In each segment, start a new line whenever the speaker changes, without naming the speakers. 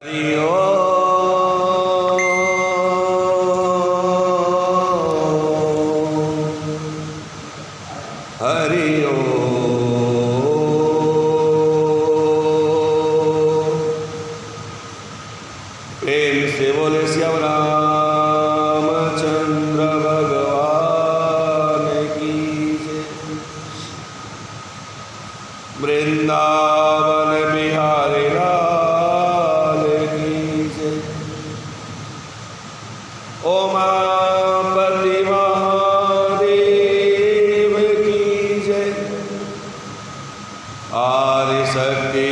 हरि ओम हरि ओम। प्रेम से बोले श्याम रामचंद्र भगवान की जय। वृंदावन बिहारी लाल की जय। उमापति महादेव की जय। आदि शक्ति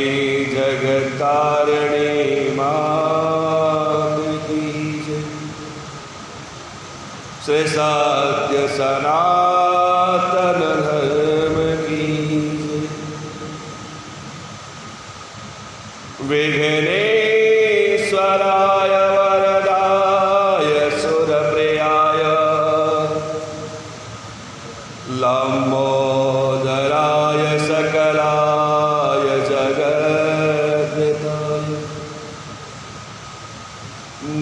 जगत्तारिणी मात की जय। श्री सत्य सनातन धर्म की जय। विघ्नेश्वराय वरदाय सुरप्रियाय लंबोदराय सकलाय जगद्धिताय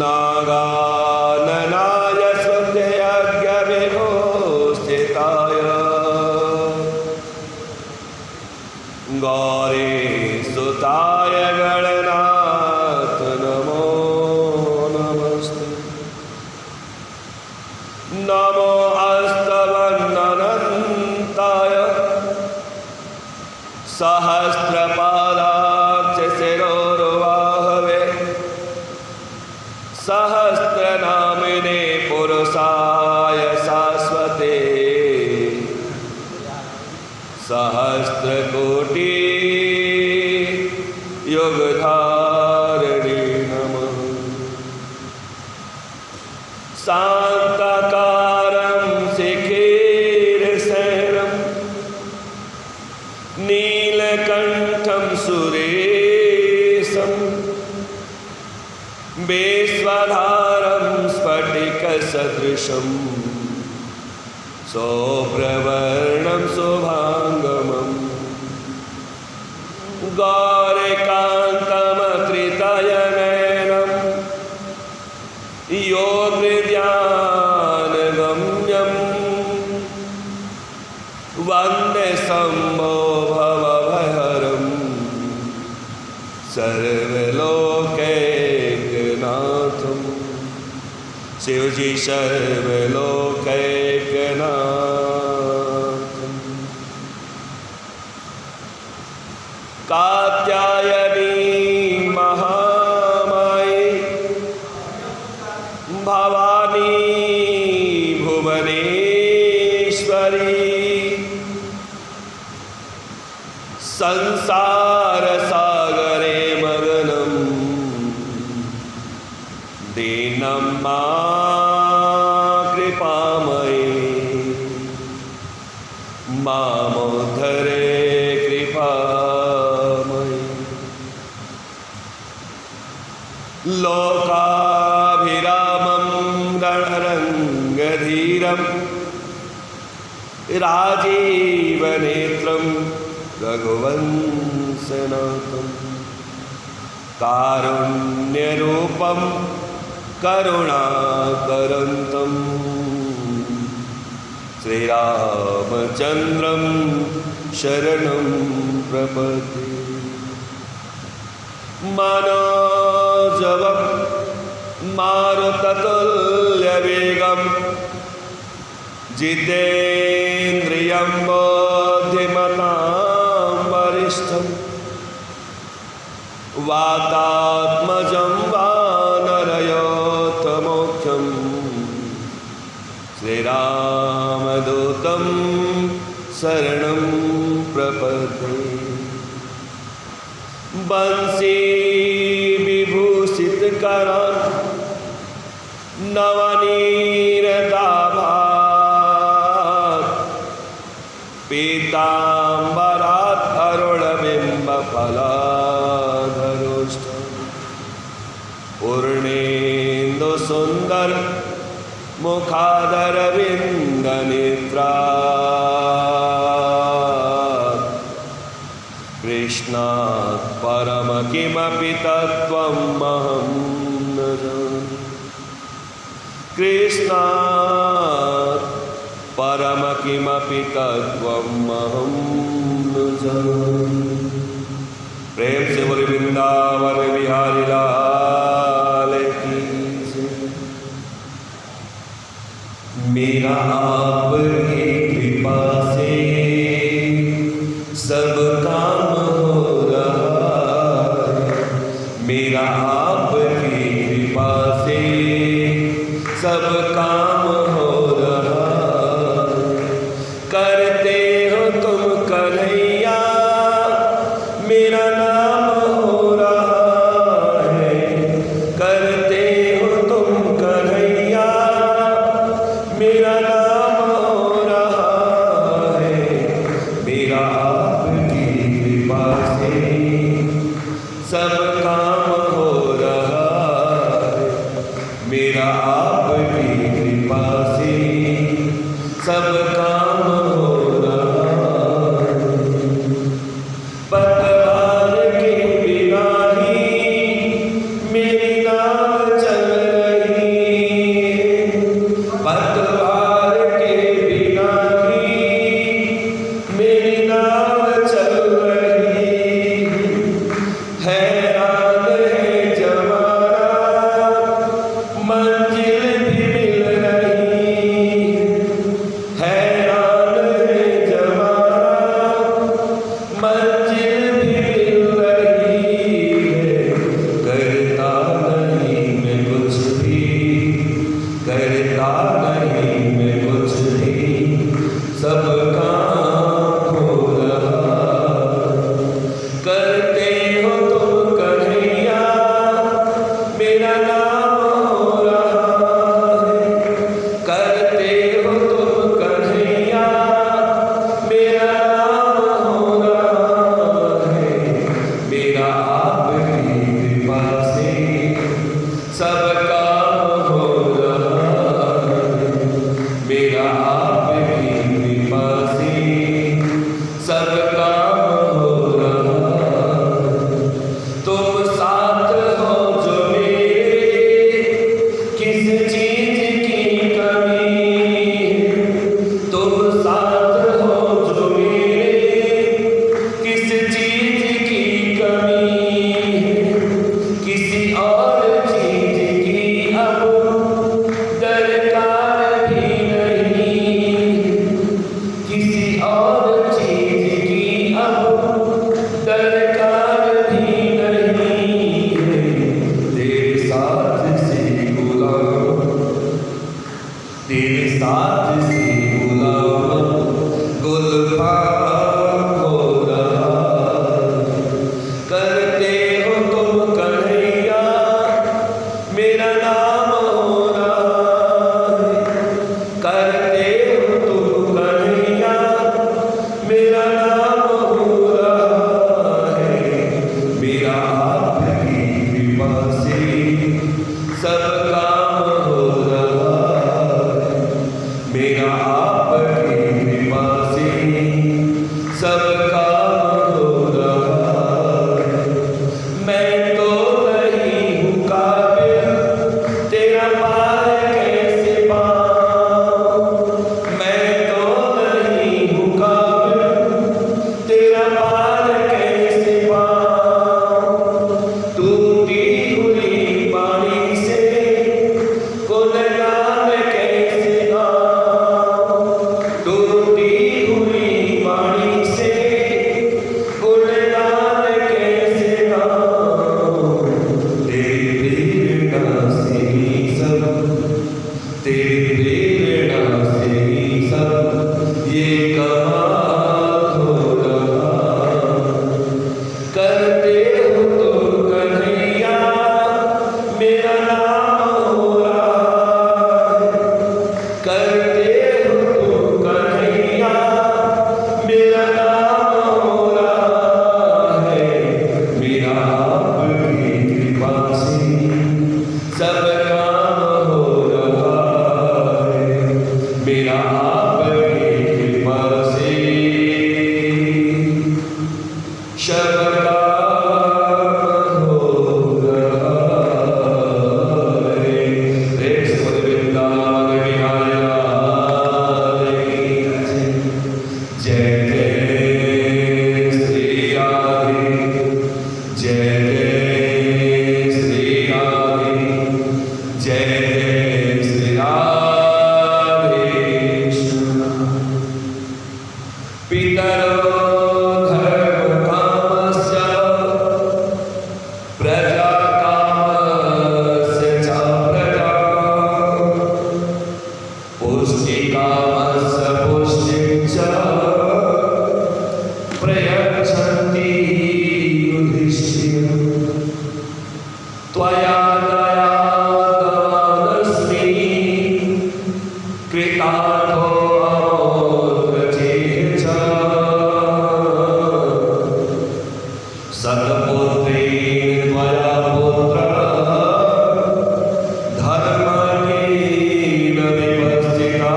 नागाननाय स्वयज्ञविभूषिताय गौरीसुताय गणनाथ नमो नमस्ते। नमो अस्तवन्ननन्ताय सहस्रपादाक्ष शिरोरुबाहवे सहस्रनामिने पुरुषाय शाश्वते सहस्रकोटि युगधारिणे नमः। शान्ताकारं शिखिरशयनं नीलकण्ठं सुरेशं विश्वधारं स्फटिकसदृशं शुभ्रवर्णं शुभांगमं गौरीकान्तमकृतनयनं योगज्ञानगम्यं वन्दे शम्भो भवभयहरं सर्वलोकैकनाथं। शिवजी सर्वलोकैकनाथं। कात्यायनी महामाई भवानी भुवनेश्वरी संसार सागरे मग्नं दीनं कृपामयी मामोद्धरे कृपामयी। लोकाभिरामं रणरङ्गधीरं राजीवनेत्रं रघुवंशनाथं कारुण्यरूपं करुणाकरन्तं श्रीरामचन्द्रं शरणं प्रपद्ये। मनोजवं मारुततुल्यवेगं जितेन्द्रियं बुद्धिमतां वरिष्ठं वातात्मजं वानरयोतमोक्षं श्रीरामदूतं शरणं प्रपद्ये। बंसी विभूषितकरान् नवनीरदाभात् पीताम्बरात् अरुणबिम्बफलाधरोष्ठम् पूर्णेन्दुसुन्दर मुखादरविन्दनेत्रात् कृष्णात् पर परम किमपि तत्त्वमहं न जाने। कृष्णात् परम किमपि तत्त्वमहं न जाने। प्रेम से बोले वृंदावन बिहारी लाल की जय। मेरा आपकी कृपा से सब काम हो रहा है। मेरा आपकी कृपा से सब काम हो रहा है। करते हो तुम कन्हैया मेरा नाम हो रहा है। करते हो तुम कन्हैया मेरा नाम हो रहा है। मेरा आपकी कृपा से सब काम हो रहा है। मेरा आपकी कृपा से सब काम हो रहा है। पतवार के बिना ही मेरी नाव चल रही है। पतवार के बिना ही मेरी नाव चल रही है। हैरान है जमाना मंजिल भी मिल रही है। हैरान है जमाना मंजिल भी मिल रही है। करता नहीं मैं कुछ भी, करता नहीं मैं कुछ भी, सब काम हो रहा। करते हो तुम कन्हैया मेरा नाम हो रहा है। करते हो तुम कन्हैया मेरा नाम हो रहा है। मेरा आपकी कृपा से सब काम हो रहा है। मेरा आपकी कृपा से सब काम हो रहा है। तुम साथ हो जो मेरे किस चीज की कमी है। तुम साथ हो जो मेरे किस चीज की कमी है। किसी और चीज की अब दरकार भी नहीं। किसी और चीज की अब दरकार भी नहीं है। तेरे साथ से गुलाम, तेरे साथ से गुलाम गुलफाम हो रहा है। करते हो तुम कन्हैया मेरा नाम हो रहा है। करते हो तुम कन्हैया मेरा नाम हो रहा है। मेरा आपकी कृपा से सब काम हो रहा है। मेरा आपकी कृपा से सब काम हो रहा है। मैं तो नहीं हूँ काबिल तेरा पार कैसे पाऊँ। मैं तो नहीं हूँ काबिल तेरा पार कैसे पाऊँ। टूटी हुई बाणी से त्वया दयादवानस्मि कृतार्थो अमोघचेत च सत्पुत्रेण त्वया पुत्रः धर्मज्ञेन विपस्थिता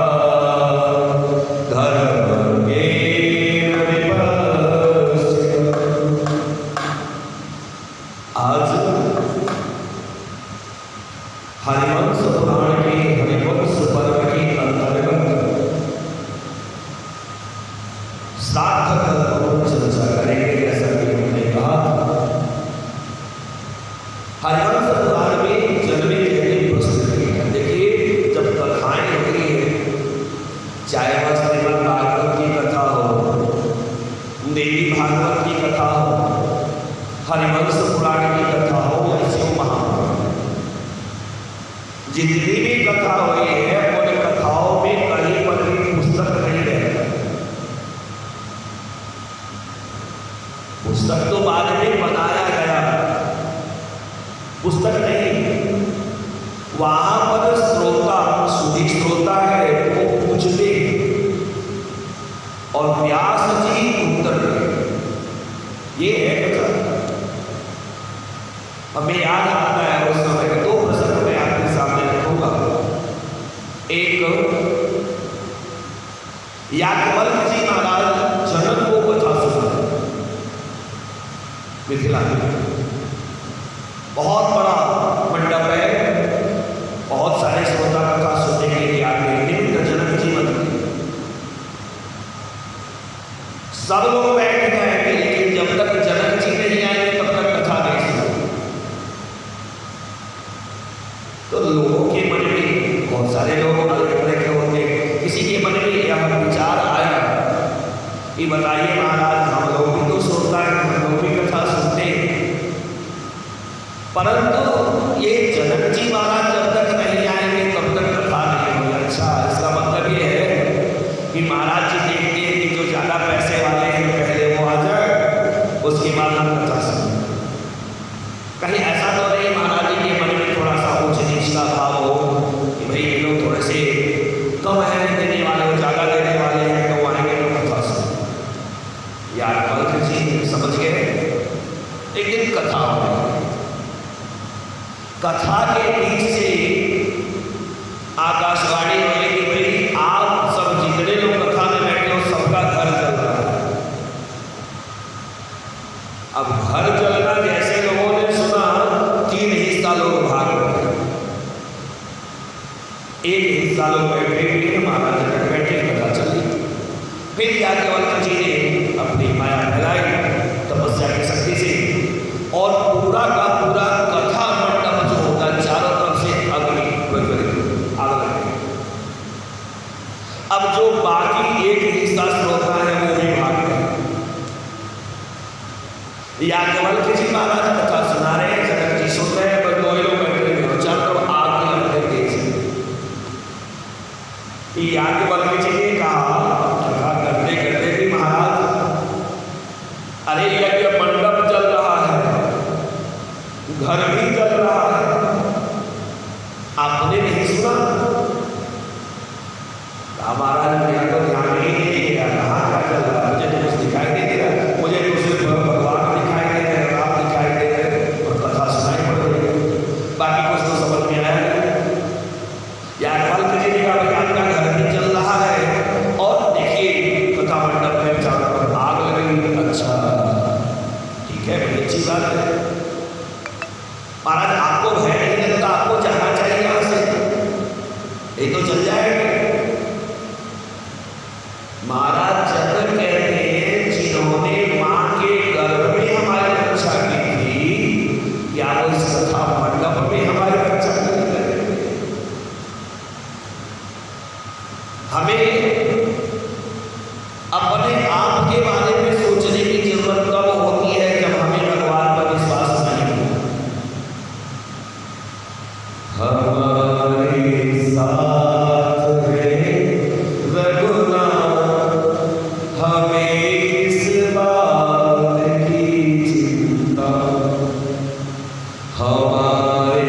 धर्मज्ञेन विपस्थिता। आज हरिवंश पुराण के हरिवंश पर्व के अंतर्गत श्राद्ध कर्म चर्चा करेंगे। जैसा कि हमने कहा हरिवंश पुराण में जन्मे जन्मे प्रस्तुति है। देखिए जब कथाएं होती है, चाहे वह श्रीमद् भागवत की कथा हो, देवी भागवत की कथा हो, हरिवंश पुराण की कथा हो या शिव महापुराण, जितनी भी कथा हुई है उन कथाओं में कहीं पर भी पुस्तक नहीं रहता। पुस्तक तो बाद में बनाया गया, पुस्तक नहीं। वहां पर श्रोता, सुधी श्रोता है, वो पूछते और व्यास जी उत्तर देते। ये है कथा। हमें याद आता है उस समय दो प्रसंग मैं आपके सामने रखूंगा। एक याज्ञवल्क्य जी महाराज जनक को कथा सुना मिथिला में। बहुत बड़ा मंडप है, बहुत सारे श्रोता कथा सुनने के लिए आते हैं। निमित्त जनक जी बनते, सब लोग बैठ जाएंगे, लेकिन जब तक जनक जी नहीं आएंगे तब तक कथा नहीं सुनेंगे। तो लोगों के मन में, बहुत सारे लोग अलग तरह के होंगे, किसी के मन में यह विचार आया कि बताइए महाराज, हम लोग भी तो श्रोता हैं, हम लोग भी कथा सुनते हैं, परंतु ये जनक जी महाराज जब तक नहीं आएंगे तब तक कथा नहीं होगी। अच्छा, इसका मतलब ये है कि महाराज जी देखते हैं कि जो ज्यादा पैसे वाले हैं पहले वो आ जाए, उसके बाद हम कथा सुनें। कहीं ऐसा तो नहीं महाराज जी के मन में थोड़ा सा ऊंच नीच का भाव हो कि भाई ये लोग थोड़े से कम है देने वाले, ज्यादा देने वाले हैं, तो आएंगे तो कथा सुन। याज्ञवल्क्य जी समझ गए। एक दिन कथा हो, कथा के बीच से आकाशवाणी हुई कि भाई आप सब जितने लोग कथा में बैठे हो सबका घर जल रहा है। अब घर जलना जैसे लोगों ने सुना, 3 हिस्सा लोग भाग गए। एक हिस्सा लोग बैठे हुए महाराज जनक बैठे, कथा चली। फिर याज्ञवल्क्य जी ने अपनी माया फैलाई तपस्या की शक्ति से, और पूरा का पूरा कथा मंडप जो होता है चारों तरफ से अग्नि प्रज्वलित आग लग गई। अब जो बाकी एक हिस्सा श्रोता है वो भी भाग गए। याज्ञवल्क्य जी महाराज कथा सुना रहे हैं, जनक जी सुन रहे हैं, बस 2 लोग बैठे हुए हैं, चारों तरफ आग के लपटें तेज हैं। याज्ञवल्क्य जी ने कहा कथा करते करते भी महाराज, अरे यज्ञ मंडप जल रहा है, घर भी जल रहा है, आपने नहीं सुना? महाराज मेरा तो ध्यान ही नहीं गया, कहाँ क्या चल रहा है, मुझे तो कुछ दिखाई नहीं दे रहा, मुझे तो सिर्फ भगवान दिखाई दे रहे, राम दिखाई दे रहे और कथा सुनाई पड़ रही है, बाकी कुछ तो समझ में आया नहीं। याज्ञवल्क्य जी ने कहा भाई आपका घर भी चल रहा है और देखिए कथा मंडप में चारों पर आग लगी। अच्छा ठीक है, बड़ी अच्छी बात है। महाराज आपको भय नहीं लगता? आपको जाना चाहिए यहाँ से, ये तो चल जाएगा। महाराज जनक कहते हैं जिन्होंने मां के गर्भ में हमारी रक्षा की थी, क्या वो इस कथा मंडप में हमारी रक्षा नहीं करेंगे? हमें अपने आप के बारे में सोचने की जरूरत कब होती है जब हमें भगवान पर विश्वास नहीं होता। हमारे साथ है रघुनाथ, हमें किस बात की चिंता, हमारे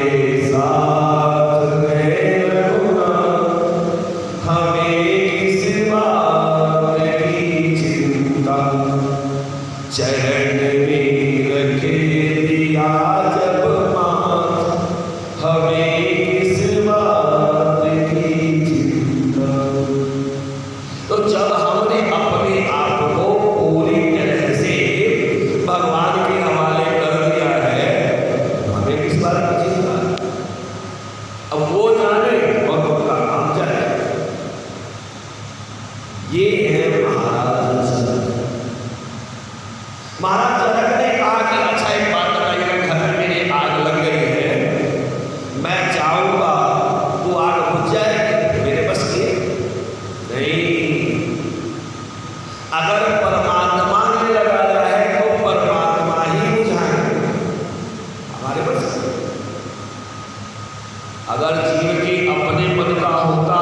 अगर जीव के अपने मन का होता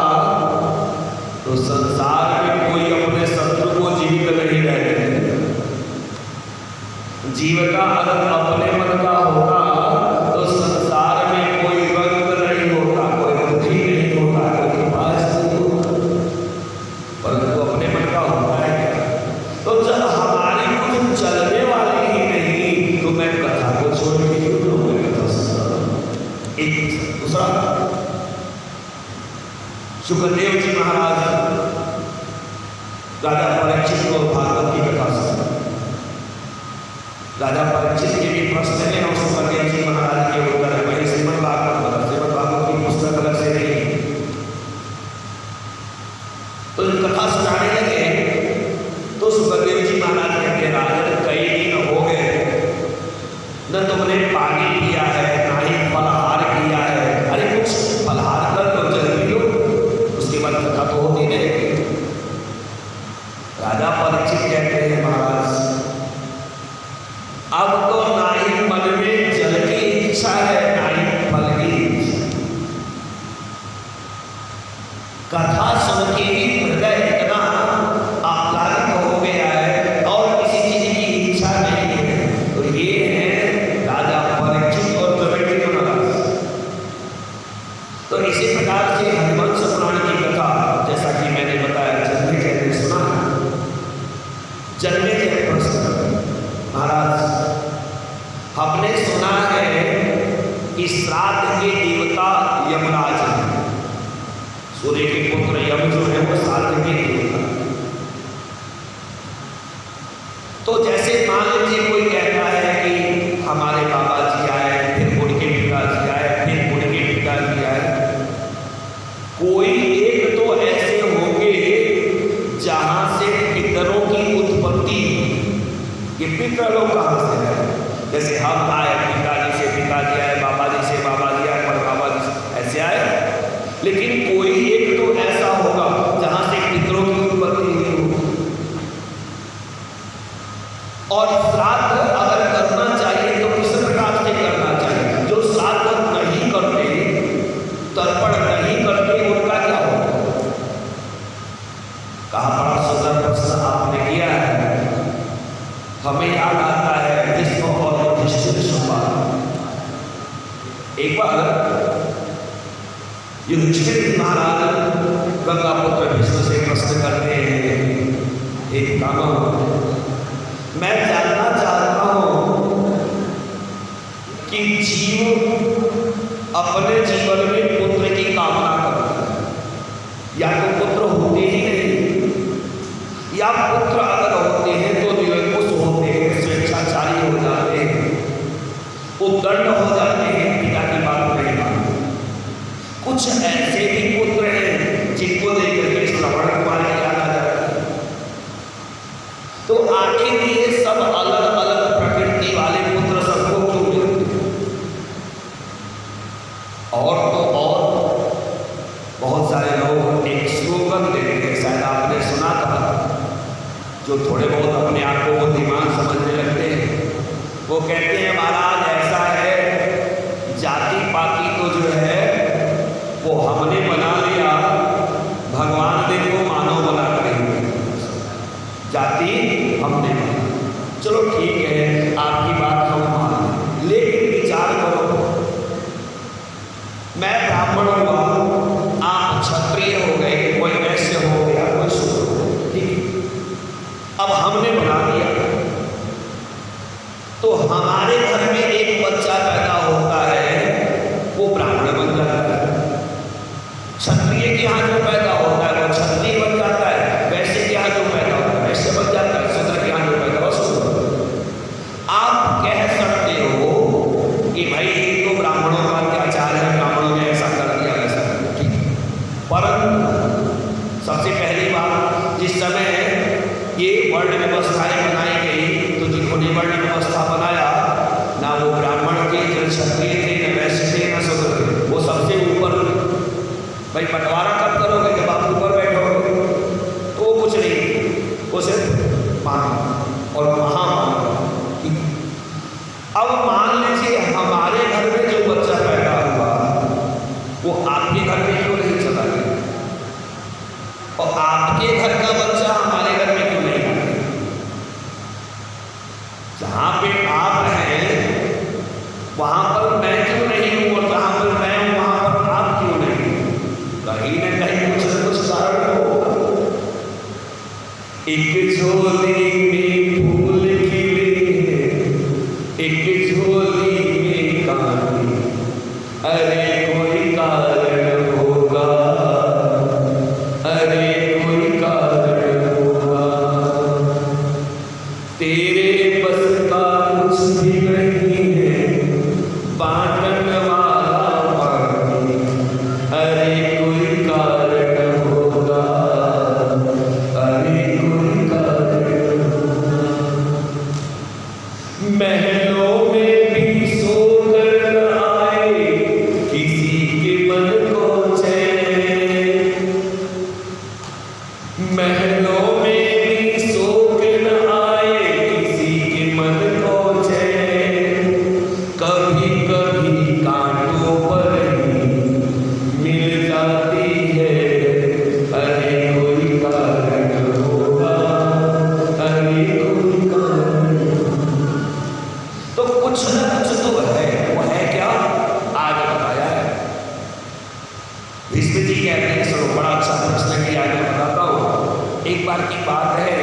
तो संसार में कोई अपने शत्रु को जीवित नहीं रहने देता। जीव का अगर अपने मन का होता तो संसार में कोई रंग नहीं होता, कोई बुद्धि नहीं होता, कोई पास नहीं होता, परंतु अपने मन का होता है क्या? तो जब हमारी कुछ चलने वाली ही नहीं तो मैं कथा को छोड़ के क्यों लोगों में कथा सुनता हूं? एक दूसरा, सुखदेव जी महाराज राजा परीक्षित को भागवत की कथा सुना। राजा परीक्षित के भी प्रश्न है और सुखदेव जी महाराज के उत्तर है। वही श्रीमद् भागवत की पुस्तक अलग से नहीं। तो जब कथा सुनाने लगे तो सुखदेव जी महाराज कहते राजन कई दिन हो गए न तुमने पानी पिया है ना ही फलहार किया है। अरे कुछ फलहार कर लो, जल्दी लो, उसके बाद कथा तो होती नहीं। राजा परीक्षित कहते हैं महाराज अब तो ना ही मन में जल की इच्छा है ना ही फल की इच्छा। कथा सुन के ही हृदय इतना आह्लादित हो गया है और किसी चीज की इच्छा नहीं है। तो ये है राजा परीक्षित और द्रविड़ महाराज। तो इसी प्रकार से हरिवंश पुराण की कथा, जैसा कि मैंने बताया, जन्मेजय ने सुना। जन्मेजय प्रश्न महाराज हमने सुना है कि श्राद्ध के देवता यमराज हैं। सूर्य के पुत्र यम जो है वो श्राद्ध के देवता। तो जैसे मान लीजिए कोई कहता है कि हमारे बाबा जी आए, फिर उनके पिताजी आए, फिर उनके पिताजी आए। कोई एक तो ऐसे होंगे जहां से पितरों की उत्पत्ति। ये पितर लोग कहां से है? जैसे हम आए, पिताजी से पिताजी आए, बाबा जी से बाबा जी आए, पर बाबा जी से ऐसे आए। लेकिन कोई एक तो ऐसा होगा जहां से पितरों की उत्पत्ति हुई हो। और श्राद्ध अगर करना चाहिए तो किस प्रकार से करना चाहिए? जो श्राद्ध नहीं करते, तर्पण नहीं करते, उनका क्या होगा? कहा बड़ा सुंदर प्रश्न आपने किया है। हमें याद आता है भीष्म और युधिष्ठिर संवाद। एक बार युधिष्ठिर महाराज गंगा पुत्र भीष्म से प्रश्न करते हैं, एक कामा मैं जानना चाहता हूं कि जीव अपने जीवन में पुत्र की कामना करता है, या तो पुत्र होते ही नहीं, या पुत्र अगर होते हैं तो निरंकुश होते हैं, स्वेच्छाचारी हो जाते हैं, उद्दंड हो जाते हैं, पिता की बात नहीं मानते। कुछ ऐसे भी पुत्र हैं जिनको लेकर के श्रवण कुमार याद आ जाता है। तो आखिर ये सब अलग अलग प्रकृति वाले पुत्र सबको क्यों मिलते? और तो और बहुत सारे लोग एक स्लोगन देते हैं, शायद आपने सुना था, जो थोड़े बहुत अपने आप को बुद्धिमान समझने लगते हैं। वो कहते हैं महाराज ऐसा है, जाति पाति तो जो है वो हमने बना लिया, भगवान ने को मानव बना करेंगे। जाति हमने बना, चलो ठीक है आपकी बात हम मान, लेकिन विचार करो, मैं ब्राह्मण हुआ, आप क्षत्रिय हो गए, कोई वैश्य हो गया, कोई शूद्र हो गया, ठीक। अब हमने बना दिया तो हमारे घर में एक बच्चा पैदा होता है, वो ब्राह्मण बन जाता है। क्षत्रिय के यहाँ जो पैदा होता है वो क्षत्रिय बन जाता है, वैश्य के यहाँ जो पैदा होता है वैश्य बन जाता है, शूद्र के यहाँ जो पैदा हो शूद्र। आप कह सकते हो कि भाई ये तो ब्राह्मणों का अत्याचार है, ब्राह्मणों ने ऐसा कर दिया, ऐसा कर दिया, ठीक। परंतु सबसे पहली बात, जिस समय ये वर्ण व्यवस्थाएं बनाई गई तो जिन्होंने वर्ण व्यवस्था बनाया, ना वो ब्राह्मण थे, न क्षत्रिय थे, न वैश्य थे, न शूद्र थे, वो सबसे ऊपर। भाई बंटवारा कब करोगे? जब बार की बात है,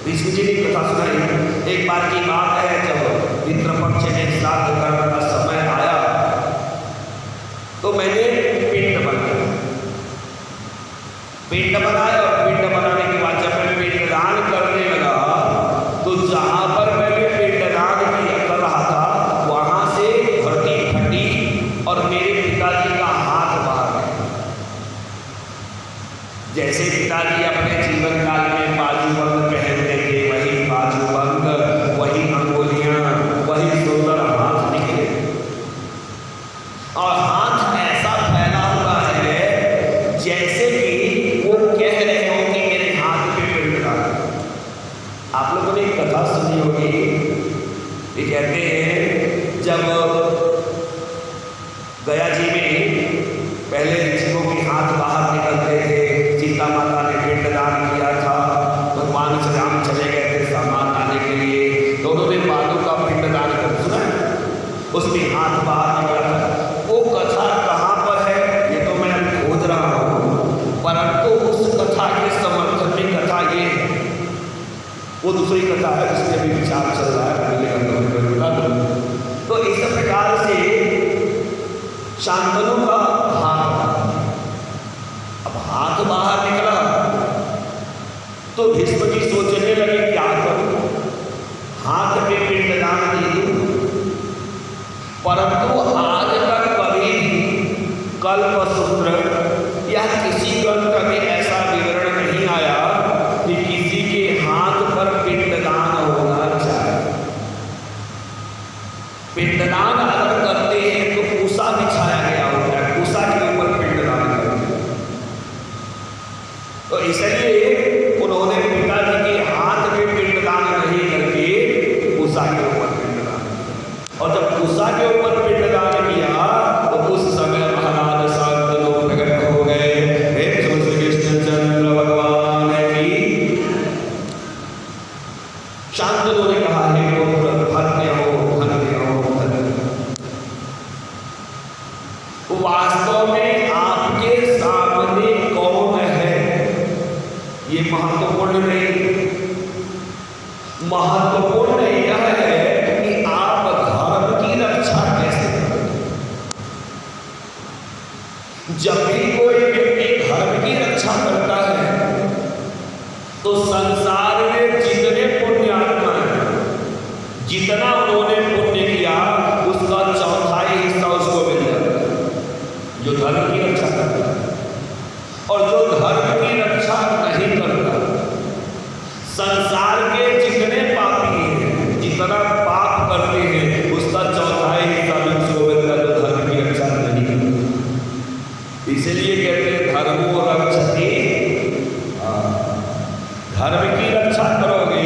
ऋषि जी ने कथा सुनाई। एक बार की बात है, जब पितृपक्ष में श्राद्ध करने का समय आया तो मैंने पिंड बनाया। पिंड बनाया और पिंड बनाने के बाद जब मैं पिंडदान करने लगा तो जहां पर मैंने पिंडदान कर रहा था वहां से धरती फटी और मेरे पिताजी का हाथ बाहर गया। जैसे पिताजी अपने जीवन काल में बाजूबंद पहनते थे, वही बाजूबंद, वही अंगुलियां, वही सुंदर हाथ निकले और हाथ ऐसा फैला हुआ है जैसे कि वो कह रहे हो कि मेरे हाथ पे पिंड डालो। आप लोगों ने एक कथा सुनी होगी, ये कहते हैं जब गया जी में पहले ऋषियों के हाथ बाहर निकलते थे, सीता माता ने पिंडदान किया था, भगवान श्री राम चले गए थे सामान लाने के लिए, तो उन्होंने बालू का पिंडदान कर सुना, उसमें हाथ बाहर निकला था। वो कथा कहाँ पर है ये तो मैं अभी खोज रहा हूँ, परंतु उस कथा के समर्थन में कथा ये है, वो दूसरी कथा है जिसमें भी विचार चल रहा है। तो इस प्रकार से शांतनु का हाथ, अब हाथ बाहर निकला तो भीष्म जी सोचने लगे क्या करूं, हाथ पे पिंडदान दे दूं, परंतु आज तक कभी भी कल्पसूत्र या किसी ग्रंथ में ऐसा विवरण नहीं आया कि किसी के हाथ पर पिंडदान होना चाहिए। पिंडदान अगर करते हैं तो पूसा बिछाया गया होता है, पूसा के ऊपर पिंडदान करते हैं। तो इसलिए उन्होंने पिताजी के हाथ में पिंडदान नहीं करके पूसा के ऊपर पिंडदान किया, और जब पूसा के ऊपर पिंडदान किया तो उस समय महाराज शांत लोग प्रकट हो गए। श्री कृष्णचंद्र भगवान की शांतनु ने कहा है धन्य हो, धन्य हो, धन्य। वास्तव में आपके सामने कौन है ये महत्वपूर्ण नहीं, महत्वपूर्ण यह है कि आप धर्म की रक्षा कैसे करें। जब भी कोई व्यक्ति धर्म की रक्षा करता है तो संसार में जितने पुण्यात्मा हैं, जितना उन्होंने पुण्य किया उसका चौथाई हिस्सा उसको मिल जाता है, जो धर्म की रक्षा करता है। और जो धर्म की रक्षा नहीं करता, संसार के जितने पापी हैं, जितना पाप करते हैं, उसका चौथाई हिस्सा भी उसको मिलता है जो धर्म की रक्षा नहीं करता। इसलिए कहते हैं धर्मो रक्षति, धर्म की रक्षा करोगे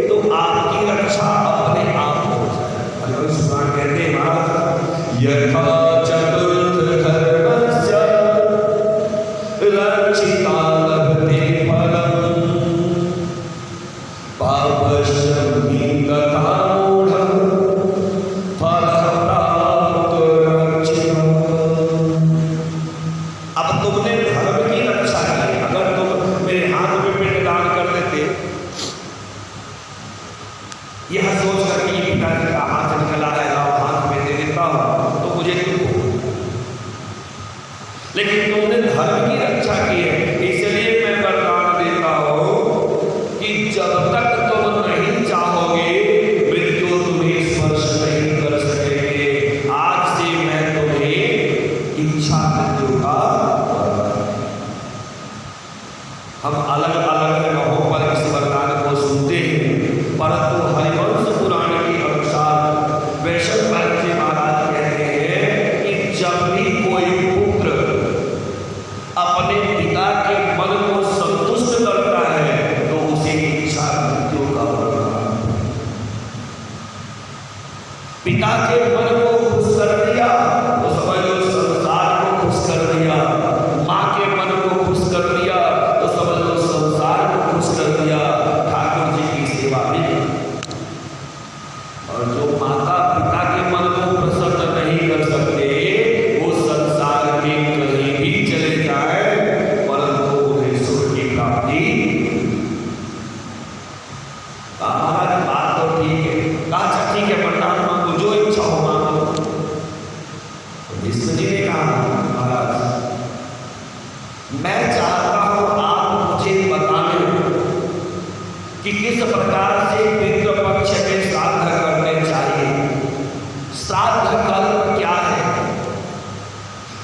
तो आपकी रक्षा अपने आप हो जाए। भगवान कहते हैं महाराज यथा चतुर्थ धर्मस्य रक्षिता लभते फलम् पापस्य हि तथा मूढः फलः प्राप्तो रक्षितः। अब तुमने धर्म की रक्षा की, अगर तुम मेरे हाथ में पिंडदान कर देते, यह सोच कर कि पिताजी का हाथ निकला है हाथ में दे देता हूं तो मुझे दुख हो, लेकिन तुमने धर्म की रक्षा की है, इसलिए मैं वरदान देता हूं कि जब तक तुम नहीं चाहोगे मृत्यु तुम्हें स्पर्श नहीं कर सकेंगे। आज से मैं तुम्हें इच्छा मृत्यु का, हम अलग अलग जगहों पर इस वरदान को सुनते हैं, परंतु हरिवंश पुराण के अनुसार वैशंपायन जी महाराज कहते हैं कि जब भी कोई पुत्र अपने पिता के भीष्म जी ने कहा महाराज मैं चाहता हूं आप मुझे बताएं कि किस प्रकार से पितृपक्ष में श्राद्ध करने चाहिए, श्राद्ध कर्म क्या है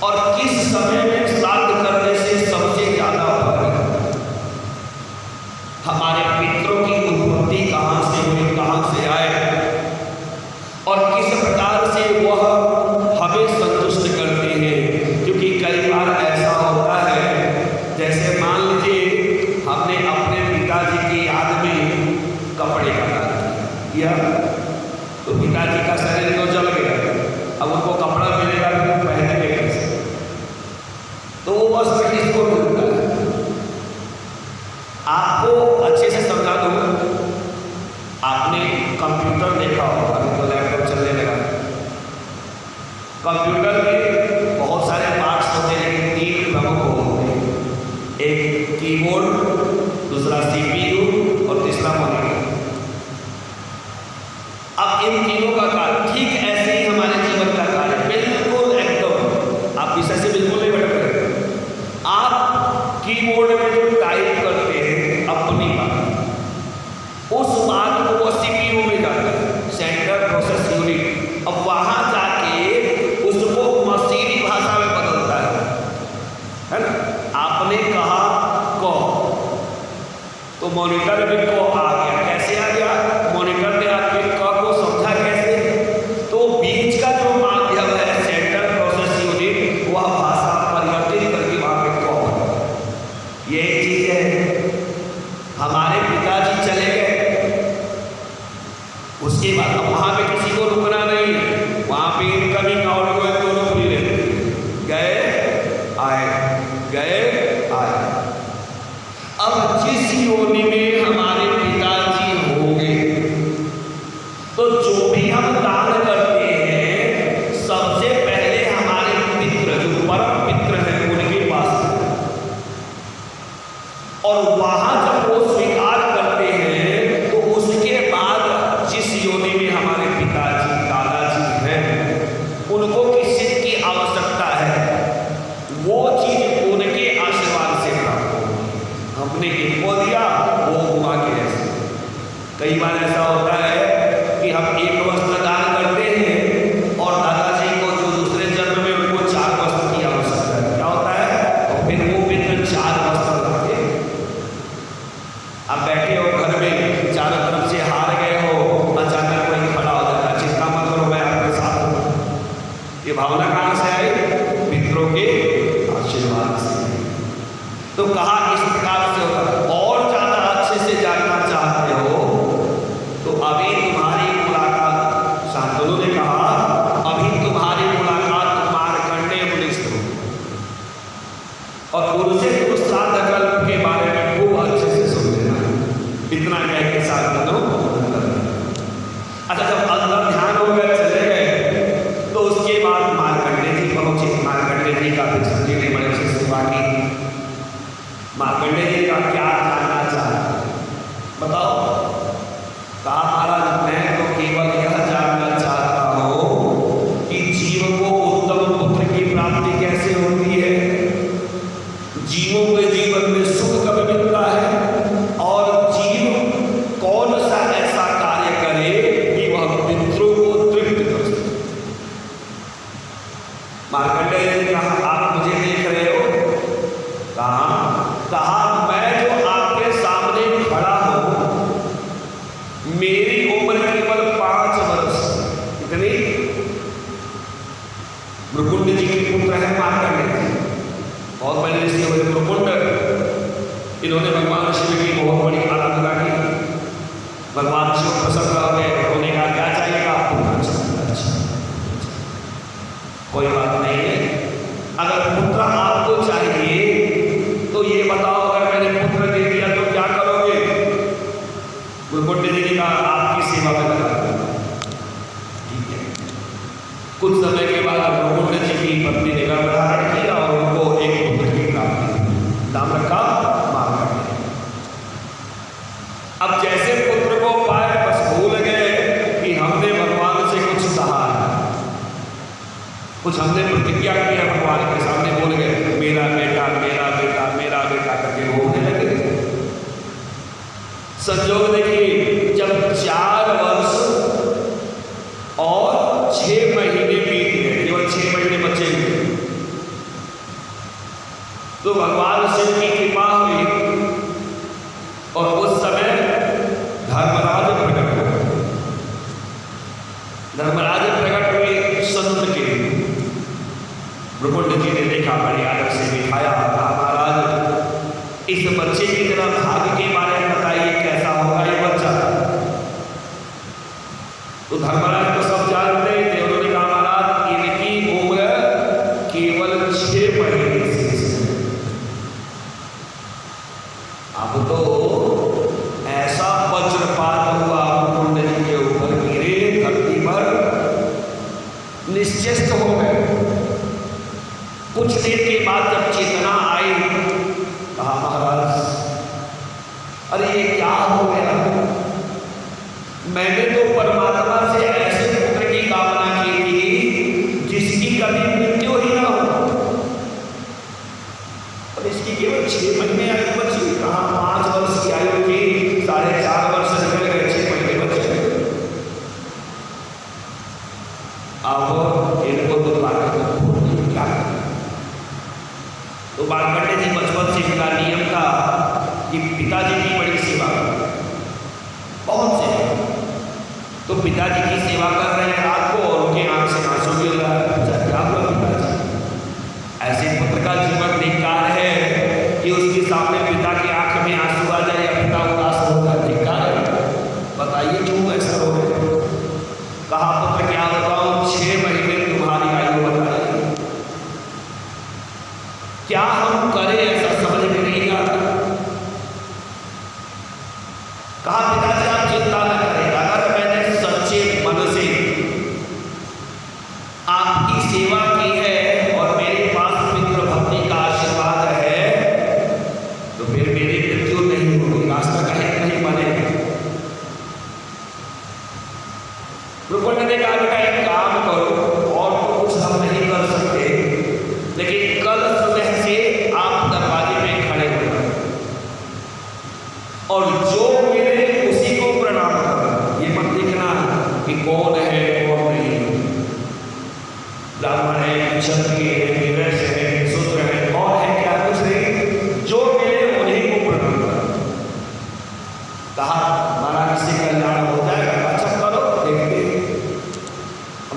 और किस समय में श्राद्ध करने से सबसे ज्यादा फल है। हमारे पितरों की उत्पत्ति कहां से हुई, कहां से आए और किस प्रकार से वह हमें संतुष्ट करते हैं। क्योंकि कई बार ऐसा होता है, जैसे मान लीजिए हमने अपने पिताजी की याद में कपड़े का दान किया तो पिताजी का शरीर तो जल गया, अब उनको कपड़ा मिलेगा तो पहनेंगे कैसे, तो वो बस किसको मिलता है। आपको अच्छे से समझा दूं, आपने कंप्यूटर देखा होगा, अभी तो लैपटॉप चलने लगा। कंप्यूटर के बहुत सारे पार्ट्स होते हैं लेकिन तीन प्रमुख होते हैं, एक कीबोर्ड, दूसरा सीपीयू और तीसरा मॉनिटर। अब इन तीनों का कार्य ठीक ऐसे ही हमारे जीवन का कार्य बिल्कुल एकदम, आप विषय से बिल्कुल नहीं भटक रहे। आप कीबोर्ड में जो टाइप करते हैं अपनी बात, उस बात को वो सीपीयू में जाता है, सेंट्रल प्रोसेस यूनिट। अब वहां जाके उसको मशीनी भाषा में बदलता है ना। आपने कहा को तो मॉनिटर में को आ गया, कैसे आ गया, मॉनिटर ने आपके क को समझा कैसे, तो बीच का जो माध्यम है सेंट्रल प्रोसेस यूनिट, वह भाषा परिवर्तित करके वहां पे को, यही चीज है। हमारे पिताजी चले गए, उसके बाद वहां पे किसी को रुकना नहीं है, वहां पे इनकमिंग आउटगोइंग दोनों फ्री रहते, गए आए। अब जिस योनि में हमारे पिताजी होंगे तो जो भी हम दान करते हैं सबसे पहले हमारे पितृ जो परम पितृ हैं उनके पास, और वहां जब वो स्वीकार करते हैं तो उसके बाद जिस योनि में हमारे पिताजी दादाजी हैं उनको किस चीज की आवश्यकता है, वो चीज उनके आशीर्वाद से प्राप्त हो। हमने इनको दिया, वो हुआ के ऐसे। कई बार ऐसा होता है कि हम एक वस्त्र दान करते हैं और दादाजी को जो दूसरे जन्म में उनको 4 वस्त्र की आवश्यकता है, क्या होता है, और फिर वो पितर 4 वस्त्र लाते। अब बैठे हो घर में, चारों तरफ से हार गए हो, अचानक कोई खड़ा हो जाता, चिंता मत करो मैं आपके साथ हूं। ये भावना कहां से आई, पितरों के आशीर्वाद से। तो कहा इस प्रकार से होगा। और ज्यादा अच्छे से जानना चाहते हो तो अभी तुम्हारी मुलाकात, शांतनु ने कहा अभी तुम्हारी मुलाकात मार्कंडेय मुनि से होगी और उनसे तुम श्राद्ध कल्प के बारे में खूब अच्छे से सुन लेना। इतना कह के शांतनु अच्छा जब अंदर ध्यान हो गए, चले गए, तो उसके बाद मार्कंडेय जी पहुंचे। मार्कंडेय जी का भीष्म जी ने बड़े से सेवा की। मार्कंडेय जी का क्या जानना चाहते बताओ। कहा महाराज मैं तो केवल यह जानना चाहता हूं कि जीव को उत्तम पुत्र की प्राप्ति कैसे होती है, जीवों के जीवन में सुख कब मिलता है, और जीव कौन सा ऐसा कार्य करे कि वह पितरों को तृप्त कर सके। मार्कंडेय जी ने कहा आप मुझे देख रहे हो, कहा मैं जो आपके सामने खड़ा हूं, मेरी उम्र केवल 5 वर्ष। कितनी? भृगुंड जी के पुत्र है मार्कंडेय जी, बहुत बड़े ऋषि हुए भृगुंड। इन्होंने भगवान शिव की बहुत बड़ी आराधना की, भगवान शिव प्रसन्न हो गए, उन्होंने कहा क्या चाहिएगा आपको, कोई बात नहीं है, अगर पुत्र आपको चाहिए तो ये बताओ, अगर मैंने पुत्र दे दिया तो क्या करोगे। भृगुंड जी ने कहा आपकी सेवा में लगा दूंगा। ठीक है। कुछ समय के बाद भृगुंड जी की पत्नी ने गर्भ धारण किया और उनको एक पुत्र की प्राप्ति, नाम रखा मार्कंडेय। प्रतिज्ञा किया, भगवान के सामने बोल गए मेरा बेटा मेरा बेटा मेरा बेटा करके बोलने लगे। संजोग देखिए, जब 4 वर्ष और 6 महीने बीत गए, केवल 6 महीने बचे हुए, तो भगवान शिव की कृपा हुई और उस समय धर्मराज प्रकट हुए। धर्मराज प्रकट हुए संत के। ब्रह्मण्ड जी ने देखा, बड़े आदर से बिठाया, कहा महाराज इस बच्चे की तरह भाग्य के बारे में बताइए, कैसा होगा ये बच्चा। तो धर्मराज तो सब जानते थे, उन्होंने कहा महाराज इनकी उम्र केवल 6 महीने से। अब तो ऐसा वज्रपात हुआ कुंडली के ऊपर, गिरे धरती पर निश्चेष्ट हो गए। कुछ देर के बाद जब चेतना आई, कहा महाराज अरे ये क्या हो गया, मैंने तो परमात्मा से ऐसे पुत्र की कामना की थी जिसकी कभी मृत्यु ही ना हो, और इसकी केवल 6 महीने आयु बची। कहा 5 वर्ष की आयु की, 4.5 वर्ष निकल गए, 6 महीने बचे। अब इनको तो क्या करें। तो मार्कंडेय जी बचपन से इनका नियम था कि पिताजी की बड़ी सेवा, बहुत सेवा। तो पिताजी की सेवा कर रहे हैं रात को और उनके आंख से आंसू गिर रहा है। क्या हुआ पिताजी? ऐसे पुत्र का जीवन धिक्कार है कि उसके सामने पिता की आंख में आंसू आ जाए या पिता उदास होगा, धिक्कार है। बताइए क्यों ऐसा हो रहा है। कहा पुत्र क्या बताओ, 6 महीने तुम्हारी आयु बताइए, क्या हम करें ऐसा समझ में नहीं आता। कहा पिताजी आप चिंता न करें, अगर मैंने सच्चे मन से आपकी सेवा की है और मेरे पास मित्र भक्ति का आशीर्वाद है तो फिर मेरी मृत्यु नहीं होगी, रास्ता कहीं नहीं बनेगा। ब्रह्मण्ड ने कहा बेटा एक काम करो, और तो कुछ हम नहीं कर सकते, लेकिन कल सुबह से आप दरवाजे में खड़े हो जाए और जो मिले उसी को प्रणाम करो। ये मत देखना कि कौन है कौन नहीं, ब्राह्मण है, क्षत्रिय है, वैश्य है, शूद्र है, कौन है क्या, कुछ नहीं, जो मिले उन्हीं को प्रणाम करो। कहा महाराज से कल्याण हो जाएगा। अच्छा करो, देखते।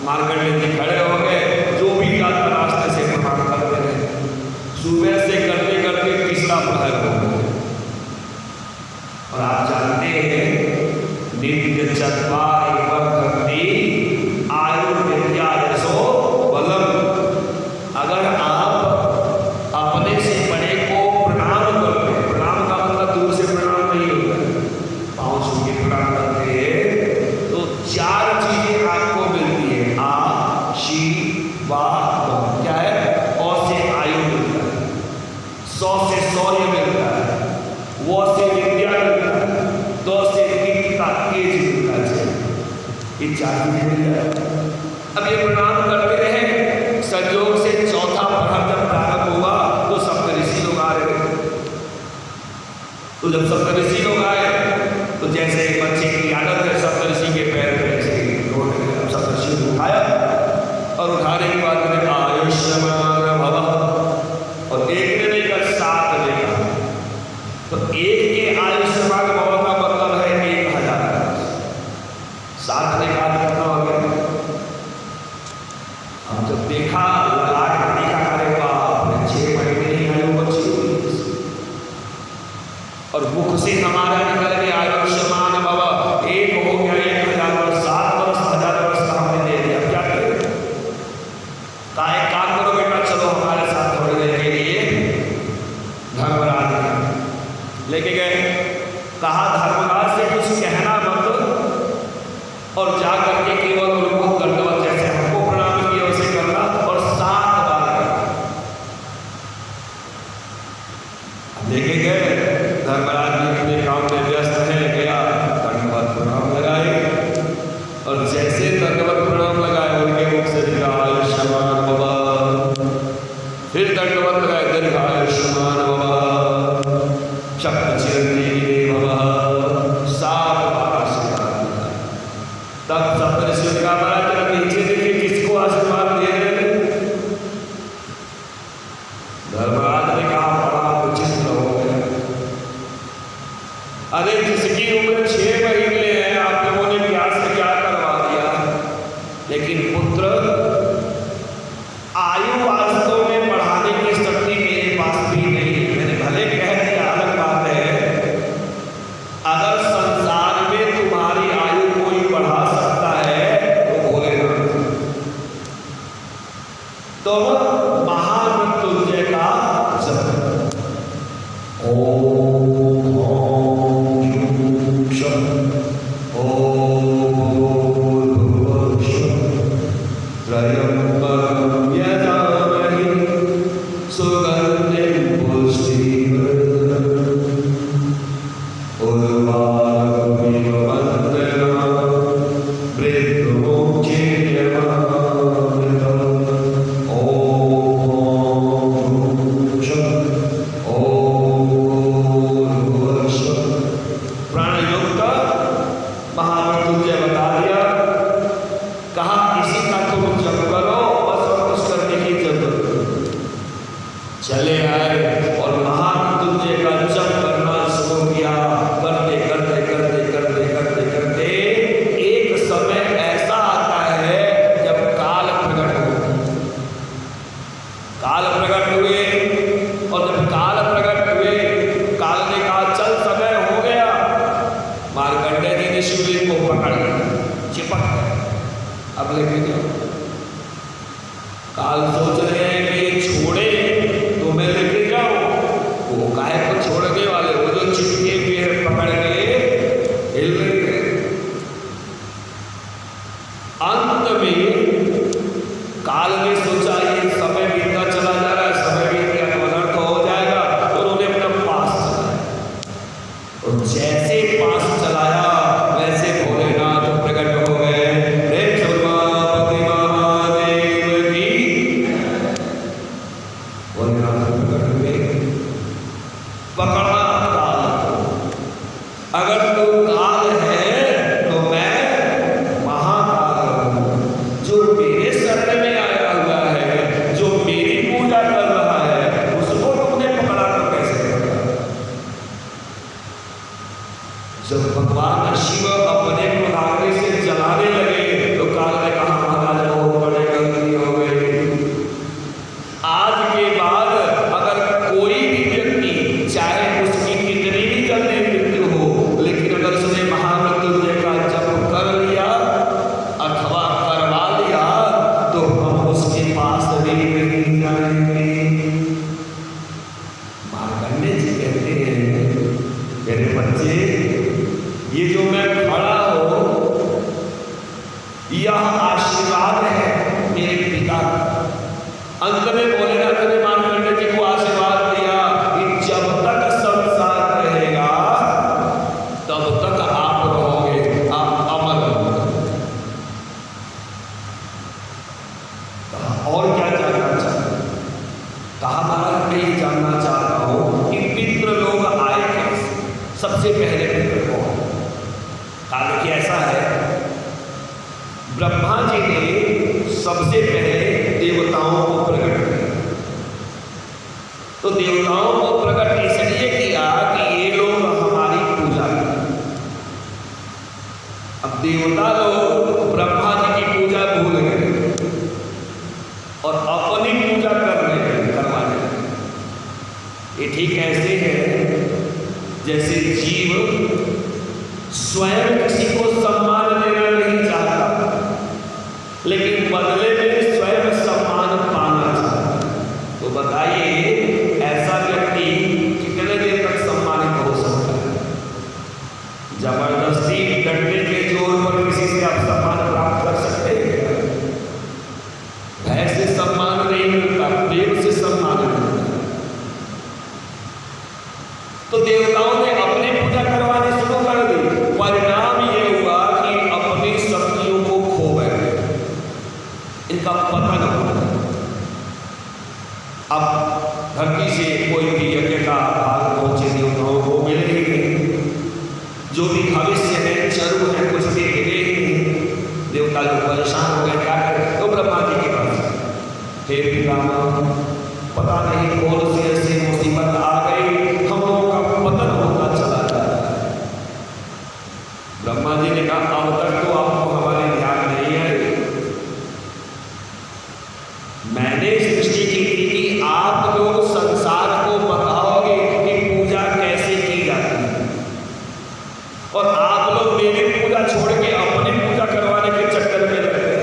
मार्कंडेय जी खड़े हो गए, जो भी जाता रास्ते से प्रणाम करते रहे। सुबह से करते करते तीसरा प्रहर हो गया। और आप जानते हैं नित्य चत्वारि वर्धन्ति आयुर्विद्या यशो बलम। अगर आप अपने से बड़े को प्रणाम करते, प्रणाम का मतलब दूर से प्रणाम नहीं होता है, पाँव छू के प्रणाम करते हैं, तो 4 चीजें आपको मिलती है। आशीर्वाद क्या है, और से आयु मिलता है, 100 से शौर्य मिलता है, वो से विद्या मिलता है, 2 से दीप्ति का तेज मिलता है। ये 4 चीजें मिल जाए। अब ये प्रणाम करते रहे। संयोग से चौथा प्रहर जब प्रारंभ हुआ तो सप्तऋषि लोग आ रहे। तो जब सप्तऋषि लोग आए तो जैसे बच्चे की आदत है, सप्तऋषि के पैर पे ऐसे सप्तऋषि को उठाया और उठाने के बाद मैंने आयुष्मान भव और देखने नहीं का 7 देखा। तो एक के आयुष्मान भव का मतलब है 1000, 7 देखा कितना हो गया। अब जब देखा ललाट देखा, अरे बाप, 6 महीने ही आयु बची हुई और मुख से हमारा निकल गया आयुष्मान भव। दंडवत गए, दीर्घायुष्मान भव, शक्त चिरंजीवी भव, 7 बार आशीर्वाद दिया। तब सप्तऋषियों ने कहा महाराज जरा नीचे देखिए किसको आशीर्वाद दे रहे हैं। धर्मराज ने कहा बड़ा विचित्र हो गया, अरे जिसकी उम्र 6 महीने है आप लोगों ने क्या से क्या करवा दिया। लेकिन पुत्र, आयु वास्तव में बढ़ाने की शक्ति मेरे पास भी नहीं। मैंने भले कह दिया, अलग बात है, अगर संसार में तुम्हारी आयु कोई बढ़ा सकता है तो भोलेनाथ। तो महामृत्युंजय का जप, ओम त्र्यंबकं यजामहे सुगन्धिं पुष्टिवर्धनम् उर्वारुकमिव बन्धनान् मृत्युमुच्येयमामृतम्। प्राणयोग का महामृत्युंजय बता दिया, कहा इसी का तुम जप करो, बस और कुछ करने की जरूरत नहीं। चले आए और महामृत्युंजय का जप करना शुरू किया। करते करते करते करते करते करते एक समय ऐसा आता है जब काल प्रकट हो। काल प्रकट हुए, और जब काल प्रकट हुए, काल ने कहा चल समय हो गया। मार्कंडेय जी ने शिवलिंग को पकड़ लिया, चिपक गए, अब लेके जाओ। काल सोच रहे हैं कि ये छोड़े तो मैं लेके जाऊं, वो काहे को छोड़ने वाले, वो जो चिपके हुए हैं पकड़ के हिल रहे हैं। अंत में काल ने सोचा ये समय बीतता चला जा रहा है, समय बीत गया तो अनर्थ हो जाएगा, तो उन्होंने अपना पास चलाया, और जैसे पास चलाया वैसे भोलेनाथ प्रकट हो गए। पकड़ा काल, अगर तू काल है तो मैं महाकाल हूं, जो मेरे शरण में आया हुआ है, जो मेरी पूजा कर रहा है, उसको तुमने पकड़ा तो कैसे पकड़ा। जब भगवान शिव अपने प्रभाव से जलाने लगे तो काल ने कहा महाराज बहुत बड़े गलती हो गई। आज के बाद अगर कोई भी व्यक्ति, चाहे उसकी कितनी भी जल्दी मृत्यु हो, लेकिन अगर उसने महामृत्युंजय का जप कर लिया अथवा करवा लिया तो हम उसके पास भी नहीं जाएंगे। मार्कंडेय जी कहते हैं, मेरे बच्चे, ये जो मैं खड़ा हूं यह आशीर्वाद है मेरे पिता का। अंत में भोलेनाथ ने मार्कंडेय जी को आशीर्वाद दिया कि जब तक संसार रहेगा तब तक आप रहोगे, आप अमर रहोगे। और क्या जानना चाहते? कहा महाराज मैं ये जानना चाहता हूं कि पितृ लोग आए कैसे, सबसे पहले पितृ कौन? कहा देखिए ऐसा है, ब्रह्मा जी ने सबसे पहले देवताओं को प्रकट किया। तो देवताओं को प्रकट इसलिए किया कि ये लोग हमारी पूजा करें। अब देवता लोग ब्रह्मा जी की पूजा भूल गए और अपनी पूजा करवाने लगे। ये ठीक ऐसे है जैसे जीव स्वयं किसी को सम्मान देना नहीं चाहता, लेकिन बदले में स्वयं सम्मान पाना चाहता। तो बताइए ऐसा व्यक्ति कितने देर तक सम्मानित हो सकता है? जबरदस्ती डंडे के जोर पर किसी से आप सम्मान प्राप्त कर सकते हैं? भय से सम्मान नहीं मिलता, प्रेम से सम्मान मिलता। तो देवताओं ने अपनी पूजा करवानी शुरू कर दी। परिणाम ये हुआ कि अपनी शक्तियों को खो बैठे, इनका पतन हो। अब धरती से कोई भी यज्ञ का भाग पहुंचे देवताओं को मिले ही नहीं, जो भी भविष्य है चरु है कुछ भी मिले ही नहीं। देवता लोग परेशान हो गए, क्या करें? तो ब्रह्मा जी के पास, हे पितामह, पता नहीं कौन सी ऐसी मुसीबत आ गई, हम लोगों का पतन होता चला जा रहा है। ब्रह्मा जी ने कहा, अब तक तो आपको हमारे ध्यान नहीं आए, मैंने सृष्टि की थी कि आप लोग संसार को बताओगे कि पूजा कैसे की जाती है, और आप लोग मेरी पूजा छोड़ के अपनी पूजा करवाने के चक्कर में लग गए,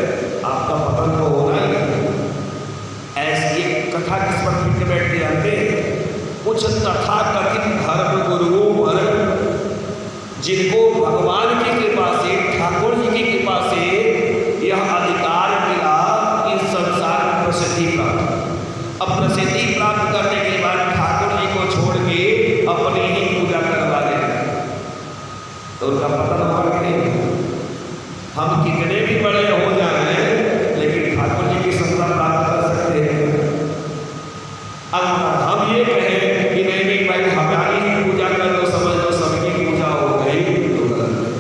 आपका पतन तो होना ही है। ऐसी एक कथा किस पर फिर बैठ के आते, कुछ तथाकथित धर्म गुरुओं पर, जिनको भगवान की कृपा से, ठाकुर जी की कृपा से यह अधिकार मिला कि संसार में प्रसिद्धि प्राप्त। अब प्रसिद्धि प्राप्त करने के बाद ठाकुर जी को छोड़ के अपनी ही पूजा करवा दें, तो उनका पतन होगा कि नहीं? हम कितने भी बड़े हो जाए लेकिन ठाकुर जी की सत्ता प्राप्त कर सकते हैं। अब हम ये कहें कि नहीं नहीं भाई हमारी ही पूजा कर लो, समझ लो सबकी पूजा हो गई, तो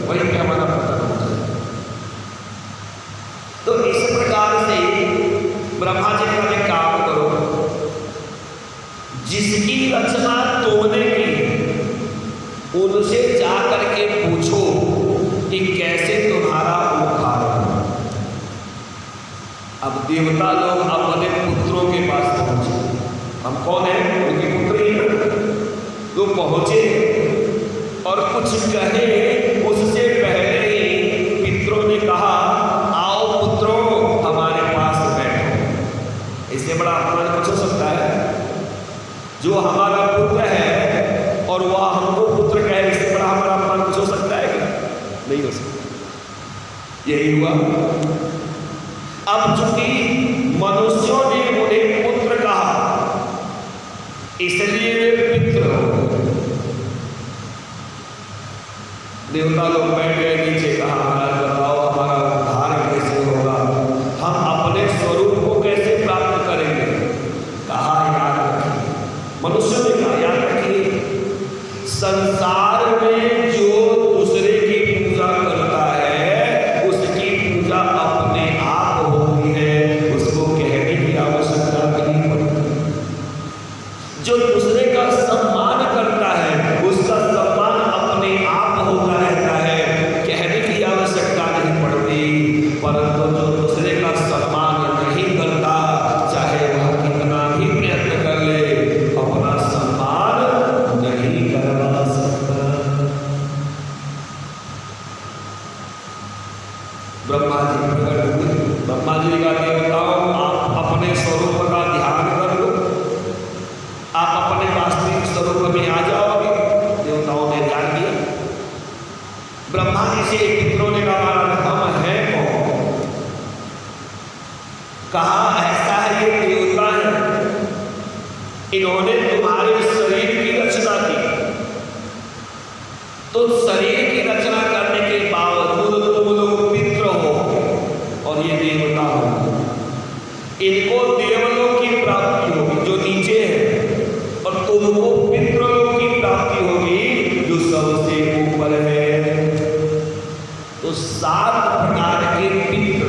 वही पे हमारा पतन हो जाए। तो इस प्रकार से ब्रह्मा जी का एक काम करो, जिसकी रचना तुमने की उनसे जाकर के पूछो कि कैसे तुम्हारा उद्धार हो। अब देवता लोग अपने पुत्रों के पास पहुंचे, हम कौन है? उनके पुत्र ही तो पहुंचे और कुछ कहे, उससे पहले ही पितरों ने कहा, आओ पुत्रों हमारे पास बैठो। इससे बड़ा अपमान कुछ हो सकता है? जो हमारा पुत्र है और वह हमको पुत्र कहे, इससे बड़ा हमारा अपमान कुछ हो सकता है क्या? नहीं हो सकता। यही हुआ। अब चूंकि मनुष्यों ने उन्हें पुत्र कहा, इसलिए वे पितृ हो गए। देवता लोग बैठ गए नीचे, कहा महाराज बताओ हमारा उद्धार कैसे होगा, हम अपने स्वरूप को कैसे प्राप्त करेंगे? कहा याद रखिए, मनुष्यों ने कहा याद रखिए, संसार में जो दूसरे की पूजा करता है उसकी पूजा अपने आप होती है, उसको कहने की आवश्यकता नहीं पड़ती। जो दूसरे का सम्मान करता है उसका सम्मान अपने आप होता रहता है, कहने की आवश्यकता नहीं पड़ती। परंतु जो दूसरे का सम्मान नहीं करता, चाहे वह कितना भी प्रयत्न कर ले, अपना सम्मान नहीं करवा सकता। ब्रह्मा जी प्रकट हुए, ब्रह्मा जी का देवताओं आप अपने स्वरूप का ध्यान कर लो, आप अपने वास्तविक स्वरूप में आ जाओगे। देवताओं ने ध्यान दिया। ब्रह्मा जी से पितरों ने कहा हम हैं कौन? कहा ऐसा है ये देवता है, इन्होंने तुम्हारे शरीर की रचना की, तो शरीर की रचना करने के बावजूद तुम लोग पितृ हो और ये देवता हो। इनको देवलोक की प्राप्ति होगी जो नीचे है, और तुमको पितृलोक की प्राप्ति होगी जो सबसे ऊपर है। तो 7 प्रकार के पितृ,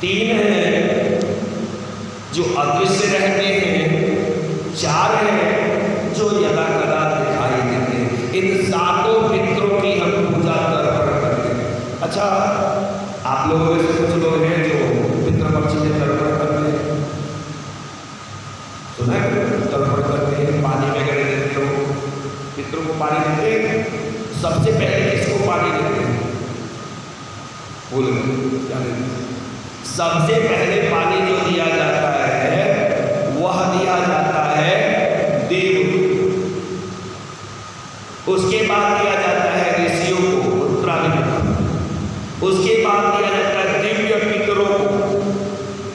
3 हैं जो अदृश्य रहते हैं, 4 हैं जो यदा कदा दिखाई देते हैं। इन 7 पितरों की हम पूजा तर्पण करते हैं। अच्छा, आप लोगों में से कुछ लोग हैं जो पितृपक्ष में तर्पण करते हैं, सुना है? तर्पण करते हैं, पानी वगैरह देते हो, पितरों को पानी देते हैं। सबसे पहले किसको पानी देते हैं? बोलो क्या देते हैं? सबसे पहले पानी जो दिया जाता है वह दिया जाता है देव, उसके बाद दिया जाता है ऋषियों को उत्तराधिकार, उसके बाद दिया जाता है दिव्य पितरों को,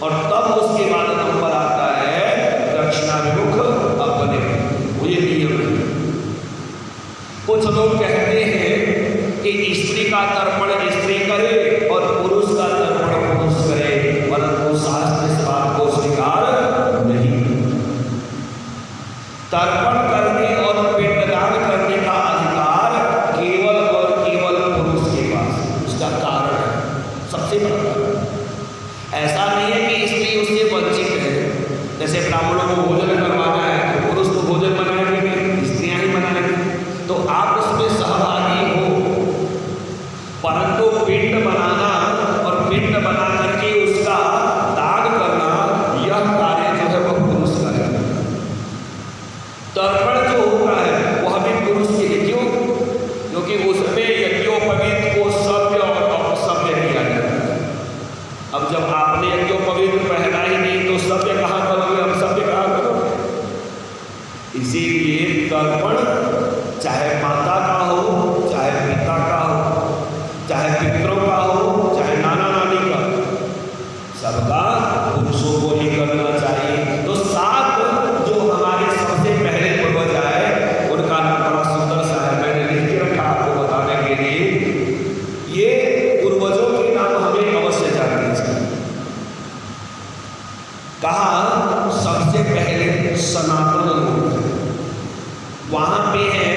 और तब उसके बाद नंबर आता है दक्षिणाभिमुख अपने। ये नियम है। कुछ लोग कहते हैं कि स्त्री का तर्पण स्त्री करे और पुरुष का तर्पण पुरुष करे, परंतु शास्त्र इस बात को स्वीकार नहीं। तो सभ्य कहाँ करोगे, हम सभ्य कहाँ करोगे। इसीलिए तर्पण चाहे माता का हो, चाहे पिता का हो, चाहे पितरों का हो, चाहे नाना नानी का, सबका पुरुषों को ही करना चाहिए। तो 7 जो हमारे सबसे पहले पूर्वज आए उनका नाम बड़ा सुंदर सा है, मैंने लिख के रखा आपको बताने के लिए। ये पूर्वजों के नाम हमें अवश्य जानने चाहिए। कहा सबसे पहले सनातन लोग, वहां पे है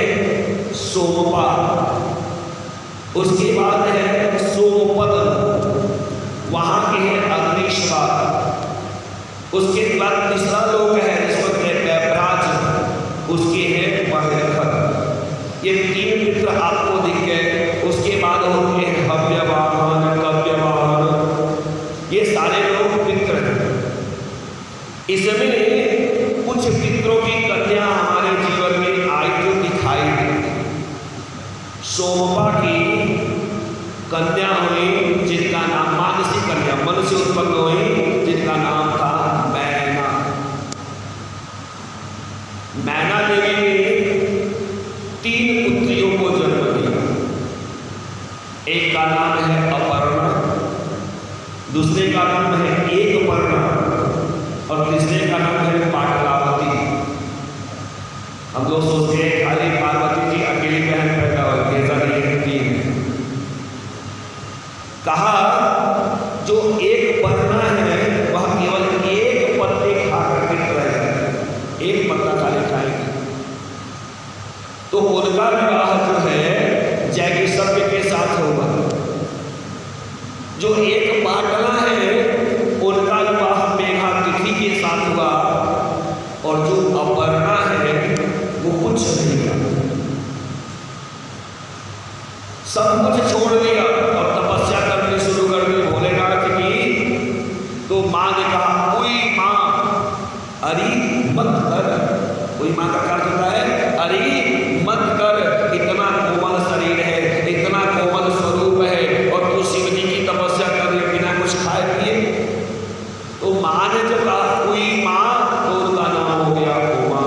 सोमपा, उसके बाद है सोमपद, वहां के है अग्निश्वार, उसके बाद तीसरा लोग है जिसको कहते हैं ब्राज, उसके है महेखर। ये 3 मित्र आपको दिख गए। उसके बाद होते हैं हव्यवाहन, कव्यवाहन, ये सारे लोग मित्र हैं। इसमें कुछ मित्रों की कन्या हमारे जीवन में आई जो दिखाई देती। सोमपा की कन्या हुई जिनका नाम, मानसी कन्या, मन से उत्पन्न हुई, जिनका नाम था मैना। मैना देवी ने 3 पुत्रियों को जन्म दिया। एक का नाम है अपर्णा, दूसरे का नाम है एकपर्णा और तीसरे का नाम है पाटलावती। हम लोग सोचते हैं खाली पार्वती जी अकेली बहन पैदा होती है, ऐसा नहीं है। कहा जो एक पर्णा है वह केवल एक पत्ते खाकर के रह जाए, एक पत्ता खाली खाएगी। तो उनका विवाह जो है जैगिसव्य के साथ होगा। जो एक पाटला है उनका विवाह मेघातिथि के साथ हुआ और जो अपर्णा है वो कुछ नहीं किया, सब कुछ छोड़ दिया और तपस्या करनी शुरू कर दी भोलेनाथ की। तो माँ ने कहा कोई माँ अरे मत कर। कोई माँ का क्या होता है, अरे मत कर, इतना कोमल शरीर है, इतना कोमल स्वरूप है और तू शिव जी की तपस्या कर रही बिना कुछ खाए पिए। तो माँ ने जब कहा कोई माँ, तो उनका नाम हो गया उमा।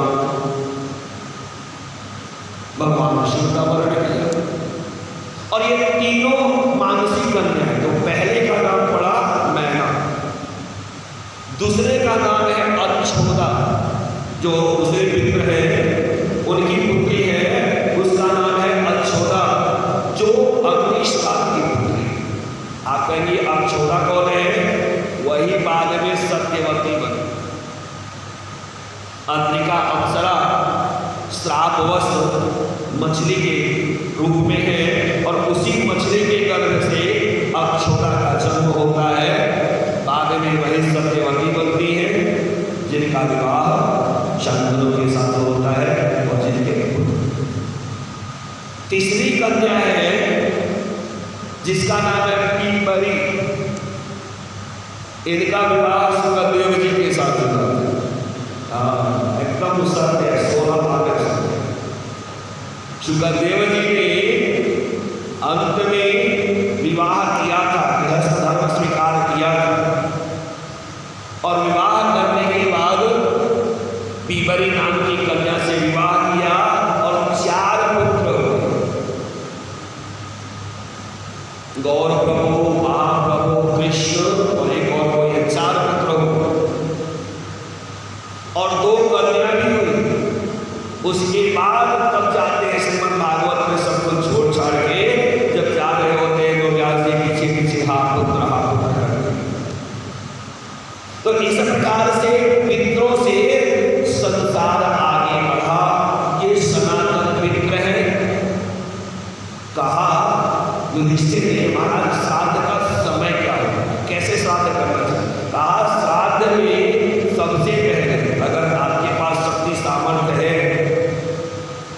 भगवान शिव का वर्ण किया और ये तीनों मानसी कन्या है। तो पहले का नाम पड़ा मैना, दूसरे का नाम है अच्छोदा, जो दूसरे मित्र है उनकी पुत्री है, उसका नाम है अच्छोदा जो अग्निश्वार की पुत्री। आप कहेंगे अच्छोदा कौन है, वही बाद में सत्यवती बनी। अत्रिका अप्सरा श्रापवश मछली के रूप में है और उसी मछली के गर्भ से अक्षोदा का जन्म होता है। बाद में वही सत्यवती बनती है जिनका विवाह शांतनु के साथ होता है और जिनके पुत्र। तीसरी कन्या है जिसका नाम है पीपरी। इनका विवाह सुखदेव जी के साथ होता है। एकदम सत्य है, 16 भाग सत्य। सुखदेव जी ने अंत में विवाह किया था, गृहस्थ धर्म स्वीकार किया था और विवाह करने के बाद पीपरी नाम की कन्या से विवाह किया और 4 पुत्र हुए। गौर प्रभु, महाप्रभु, कृष्ण और एक और कोई है, 4 पुत्र हुए और 2 कन्या भी हुई। उसके बाद तब जाते हैं श्रीमद् भागवत में सब कुछ छोड़ छाड़ के जब जा रहे होते हैं तो व्यास जी पीछे पीछे हाथ पुत्र करते हैं। तो इस प्रकार से मित्रों से संसार आगे बढ़ा। ये सनातन मित्र है। कहा युधिष्ठिर ने महाराज श्राद्ध का समय क्या हो, कैसे श्राद्ध करना चाहिए। कहा श्राद्ध में सबसे पहले अगर आपके पास शक्ति सामर्थ्य है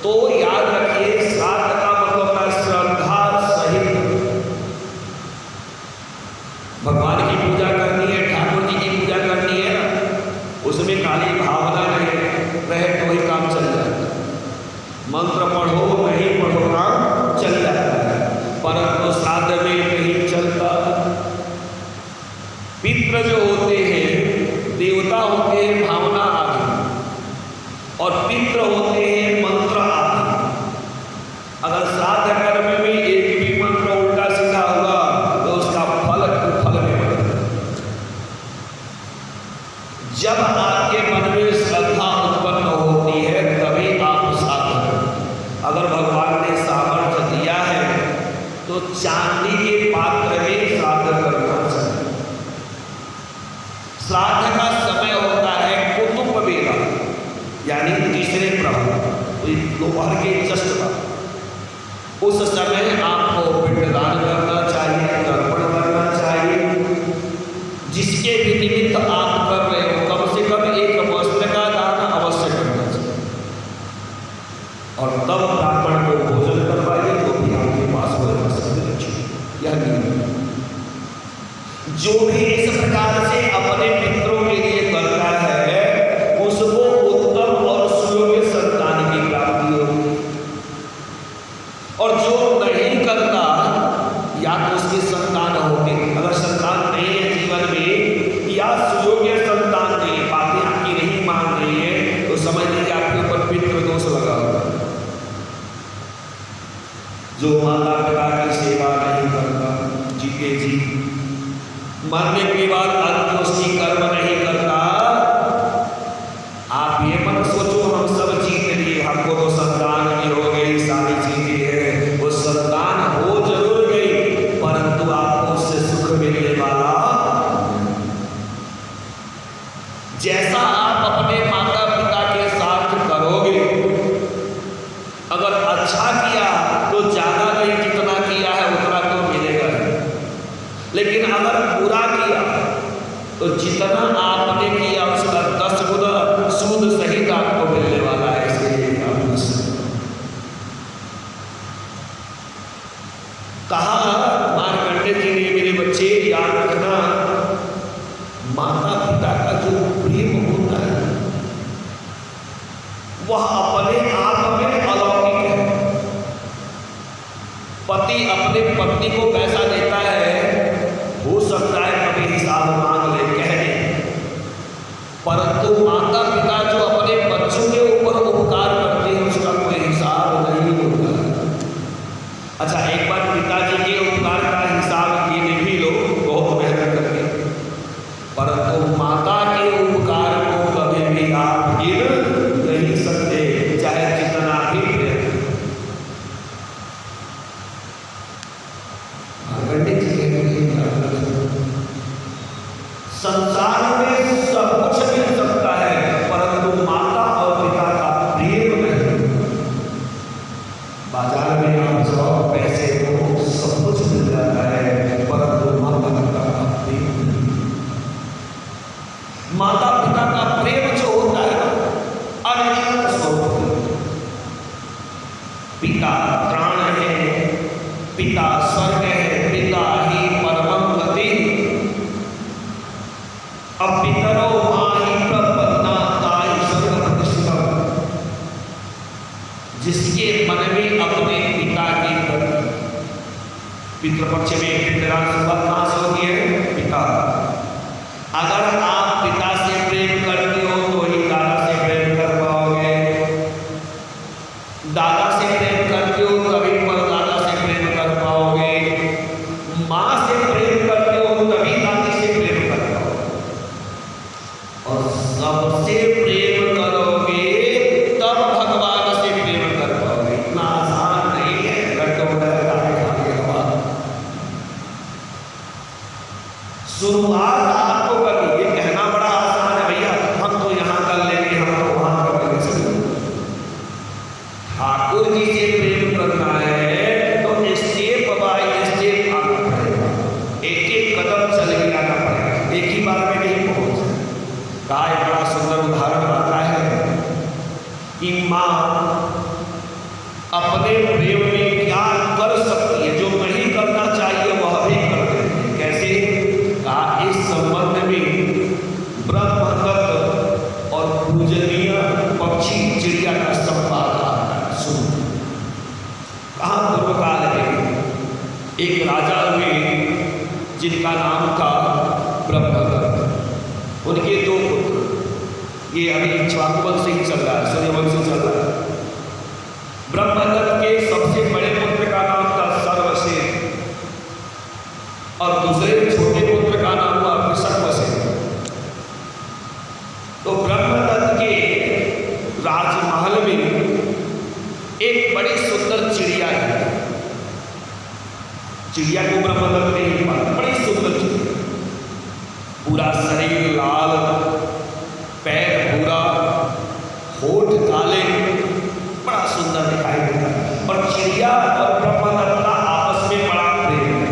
तो याद रखिए श्राद्ध का मतलब है श्रद्धा सहित भगवान की पूजा करनी है, ठाकुर जी की पूजा करनी है ना, उसमें खाली भावना रहे तो ही काम चल जाता है। मंत्र पढ़ो नहीं पढ़ो काम चल जाता है, परंतु श्राद्ध में नहीं चलता। पितृ जो होते हैं देवता देवता होते हैं भावना आदि, और पितृ होते हैं मंत्र आदि। अगर श्राद्ध कर्म में एक भी मंत्र उल्टा सीधा होगा तो उसका फल कुफल में बदल। जब आपके मन में श्रद्धा उत्पन्न होती है तभी आप साधन करें। अगर भगवान ने सामर्थ्य दिया है तो चांदी के पात्र में श्राद्ध करना चाहिए। श्राद्ध का समय होता है कुतुब बेला, यानी तीसरे प्रहर, दोपहर के जस्ट का। उस समय आपको पिंडदान करना चाहिए, तर्पण करना चाहिए। जिसके भी निमित्त आप कर रहे हो कम से कम एक वस्त्र का दान अवश्य करना चाहिए, और तब ब्राह्मण को भोजन करवाइए तो भी आपके पास यह नियम। जो भी इस प्रकार से अपने मित्रों के लिए करता है उसको उत्तम और सुयोग्य संतान की प्राप्ति होगी, और जो नहीं करता या तो उसकी संतान होगी, अगर संतान नहीं है जीवन में या सुयोग्य संतान नहीं, बातें आपकी नहीं मान रही है तो समझ लीजिए आपके ऊपर पितृ दोष लगा होगा। जो माता पिता की सेवा नहीं करता, जीते जी मरने के बाद अंत्येष्टि कर्म नहीं करता, आप ये मत सोचो हम सब जीत लिए, हमको तो संतान भी हो गई, सारी चीजें है। वो संतान हो जरूर गई, परंतु आपको उससे सुख मिलने वाला। जैसा आप अपने माता पिता के साथ करोगे, अगर अच्छा किया तो ज्यादा नहीं, जितना किया है उतना तो मिलेगा, लेकिन अगर बुरा किया तो जितना आपने किया उसका 10 गुना सूद सहित आपको मिलने वाला है। इसलिए कहा मार्कंडेय जी ने, मेरे बच्चे याद रखना, माता पिता का जो प्रेम होता है वह अपने आप में अलौकिक है। पति अपने पत्नी को पैसा देता है, हो सकता है कभी हिसाब मांग ले, कह दे, परंतु माता पिता जो अपने बच्चों के ऊपर उपकार करते हैं उसका कोई हिसाब नहीं होता। अच्छा, एक बार पिताजी के उपकार का हिसाब ये भी लो, बहुत मेहनत करके, परंतु माता के उपकार को कभी भी आप गिन नहीं सकते, चाहे जितना भी प्रयत्न। संसार में सब कुछ मिल सकता है, परंतु माता और पिता का प्रेम नहीं। बाजार में आप जाओ, पैसे को सब कुछ मिल जाता है, परंतु माता पिता का प्रेम नहीं। माता पिता का प्रेम जो होता है अनंत स्वरूप। पिता प्राण है, पिता स्वर्ग है, पिता ही परमं गति। अब पितरो माहि प्रपन्ना ताहि स्वर्ग प्रतिष्ठितम्। जिसके मन में अपने पिता की प्रति, पितृपक्ष में पितृराज सुबह कहाँ से होती है? पिता। अगर आप पिता से प्रेम करते हो तो ही दादा से प्रेम कर पाओगे, दादा से प्रेम करते हो तभी परदादा से प्रेम कर पाओगे, माँ से प्रेम करते हो तभी दादी से प्रेम कर पाओगे, और सबसे प्रेम करोगे तब भगवान से प्रेम कर पाओगे। इतना आसान नहीं है। शुरुआत आपको करनी, ये कहना बड़ा आसान है भैया, हम तो यहाँ कर लेंगे, हम तो वहाँ कर लेंगे। ठाकुर जी से प्रेम करना है तो स्टेप बाय स्टेप आना पड़ेगा, एक एक कदम चल के आना पड़ेगा, एक ही बार में नहीं पहुंचे। कहा एक बड़ा सुंदर उदाहरण आता है कि माँ अपने प्रेम में क्या कर सकती है, जो नहीं करना चाहिए वह भी कर देती है। कैसे? कहा इस संबंध में ब्रह्मदत्त और पूजनीय पक्षी चिड़िया का संवाद आता है। सुन, कहा पूर्व काल में एक राजा हुए जिनका नाम था ब्रह्मदत्त। उनके दो पुत्र, ये अभी इक्ष्वाकु वंश ही चल रहा है, सूर्यवंश चल रहा है। ब्रह्मदत्त के सबसे बड़े पुत्र का नाम था सर्वसेन और दूसरे छोटे पुत्र का नाम हुआ वृषभसेन। तो ब्रह्मदत्त के राजमहल में एक बड़ी सुंदर चिड़िया है। चिड़िया को ब्रह्मदत्त ने ही पाला, बड़ी सुंदर चिड़िया, पूरा शरीर लाल, पैर भूरा, होठ काले, बड़ा सुंदर दिखाई देता है। और चिड़िया और ब्रह्मदत्त का आपस में बड़ा प्रेम है।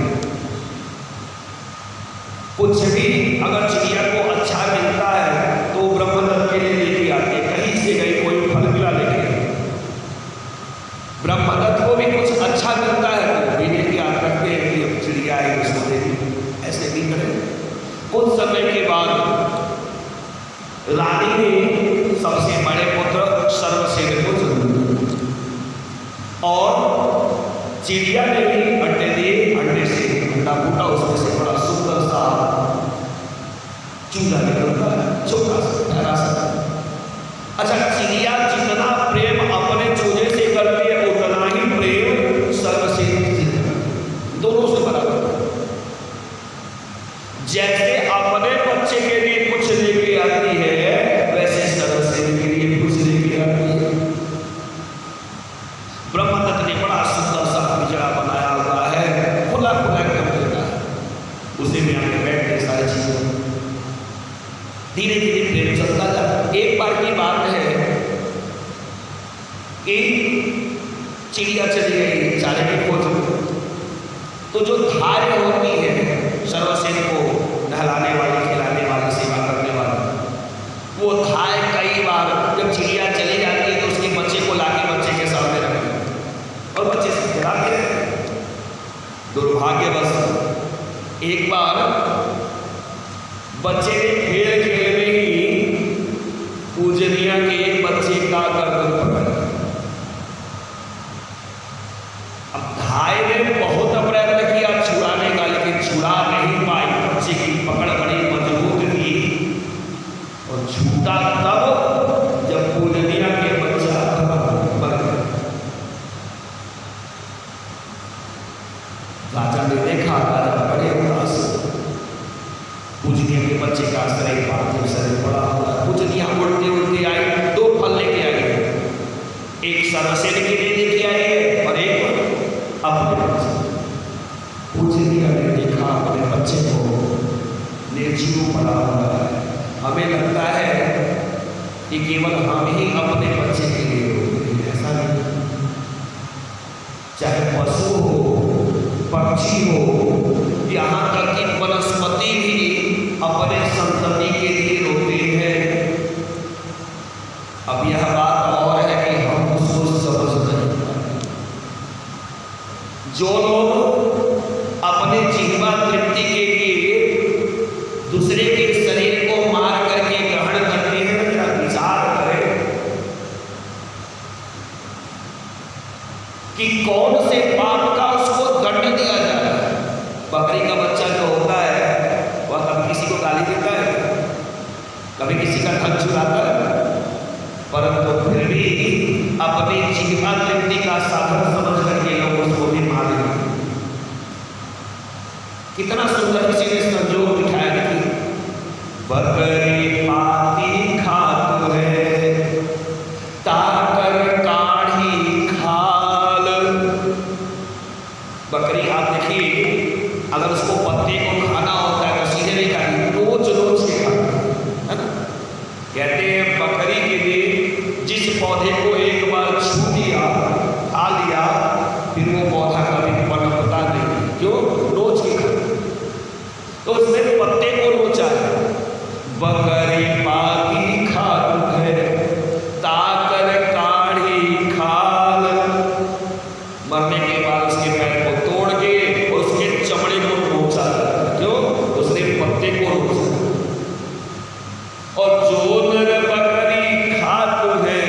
कुछ भी अगर चिड़िया को अच्छा मिलता है तो ब्रह्मदत्त के लिए लेके आते, कहीं से गई कोई फल मिला लेके, ब्रह्मदत्त को भी कुछ अच्छा मिलता है तो भी लेके आ करते हैं कि अब चिड़िया है उसको दे दी, ऐसे भी करें। कुछ समय के बाद रानी ने सबसे बड़े पुत्र सर्वसेन को जन्म दिया और चिड़िया ने भी अंडे दिए, अंडे से अंडा फूटा, उसमें से बड़ा सुंदर सा चूजा निकलता है, छोटा सा प्यारा सा। अच्छा, चिड़िया जितना प्रेम अपने चूजे से करती है उतना ही प्रेम सर्वसेन से करती है, दोनों से बराबर। जैसे अपने बच्चे के लिए कुछ लेके आती है वैसे सर्वसेन के लिए कुछ लेके आती है। ब्रह्मदत्त ने बड़ा सुंदर सा पिंजरा बनाया हुआ है, खुला खुला कर देता है, उसी में आके बैठते सारी चीजें, धीरे धीरे प्रेम चलता जाता। एक बार की बात है कि चिड़िया चली गई चारे की खोज में, तो जो धार्य होती है सर्वसेन को नहलाने वाली, खिलाने वाली, सेवा करने वाली, वो धाय कई बार जब चिड़िया चली जाती है तो उसके बच्चे को लाके बच्चे के सामने रखते और बच्चे से खिलाते रहते। दुर्भाग्यवश एक बार बच्चे ने खेल खेल में ही पूजनिया के एक बच्चे का गर्दन पकड़। अब धाय ने बहुत प्रयत्न किया छुड़ाने का, लेकिन छुड़ा नहीं पाई, बच्चे की पकड़ बड़ी मजबूत थी और छूटा तब जब पूजनिया के बच्चा मर गया। राजा ने देखा, राजा बड़े उदास, पूजनिया के बच्चे का शरीर पार्थिव शरीर पड़ा हुआ। पूजनिया उड़ते उड़ते आई, दो फल लेके आई, एक सर्वसेन के लिए लेके आई है और एक अपने बच्चे। पूजनिया ने देखा अपने बच्चे को निर्जीव पड़ा हुआ है, हमें लगता है कि केवल हम ही अपने बच्चे के लिए रोते हैं, ऐसा नहीं। चाहे पशु हो, पक्षी हो, यहाँ तक कि वनस्पति भी अपने संतति के लिए रोते हैं। अब यह बात और है कि हम उसको समझ नहीं पाते। जो लोग अपने जीवा तृप्ति के लिए दूसरे के शरीर को मार करके ग्रहण करते हैं, मेरा विचार करें कि कौन से पाप का उसको दंड दिया जा रहा है। बकरी का बच्चा जो होता है वह कभी किसी को गाली देता है, कभी किसी का धन चुराता है, परंतु फिर भी अपनी जीवा तृप्ति का साधन समझ करके लोग उसको भी मार देते। कितना सुंदर किसी ने संजोग दिखाया कि बकरी पाती खात है, ताकर काढ़ी खाल। बकरी आप देखिए, अगर उसको पत्ते को खाना होता है तो सीधे नहीं खाती, रोज रोज के खाती है ना। कहते हैं बकरी के लिए जिस पौधे को एक बार छू दिया, खा लिया, फिर वो पौधा कभी पनपता नहीं, क्यों? रोज के खाती। तो उसने पत्ते को नोचा है, बकरी पाती खात है, ताकर काढ़ी खाल। मरने के बाद उसके पैर को तोड़ के उसके चमड़े को नोचा, क्यों? उसने पत्ते को नोचा। और जो नर बकरी खात है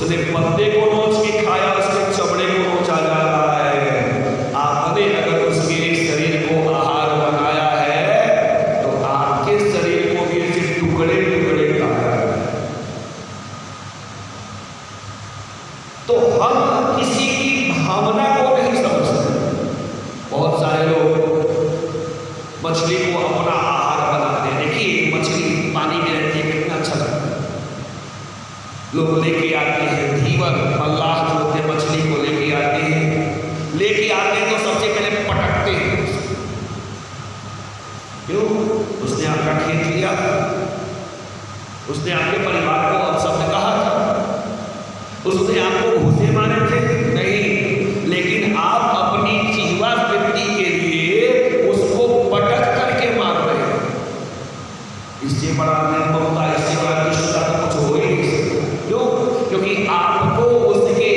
उसने पत्ते को नोच के खाया, उसके चमड़े को नोचा जा रहा है। आपने अगर उसके शरीर को आहार बनाया है तो आपके शरीर को भी ऐसे टुकड़े टुकड़े खाया है। तो हम किसी की भावना को नहीं समझते। बहुत सारे लोग मछली को अपना आहार बनाते हैं। देखिए मछली पानी में रहती है, कितना अच्छा लगता है। लोग लेके आते हैं, धीवर मल्लाह जो होते मछली को लेके आते हैं, लेके आते हैं तो सबसे पहले पटकते हैं। क्यों? उसने आपका खेत लिया था, उसने आपके परिवार को अपशब्द कहा था, उसने आपको घूसे मारे थे नहीं, लेकिन आप अपनी जीवा वृत्ति के लिए उसको पटक करके मार रहे हैं। इससे बड़ा निर्ममता, इससे बड़ा दुष्टता तो कुछ हो ही नहीं सकता। क्यों? क्योंकि आपको उसके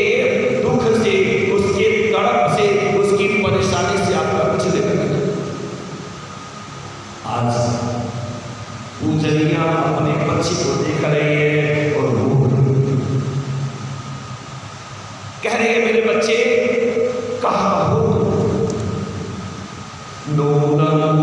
दुख से, उसके तड़प से, उसकी परेशानी से आपका कुछ लेना नहीं। आज पूजनिया अपने बच्चे को देख रही है और रो कह रही है, मेरे बच्चे कहाँ हो? नूनम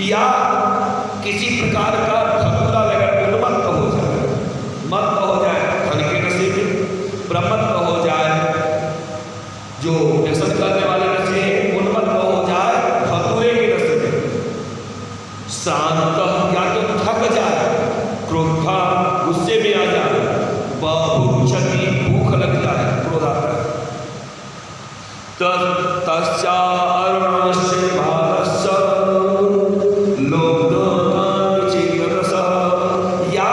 या किसी प्रकार का धतूरा लगा उन्मत्त हो जाए, मत हो जाए, धन के नशे में प्रमत्त हो जाए, जो व्यसन करने वाले नशे उन्मत्त हो जाए, धतूरे के नशे में शांत या तो थक जाए, क्रोधा गुस्से में आ जाए, बहुक्षति भूख लग जाए, क्रोध आता है, या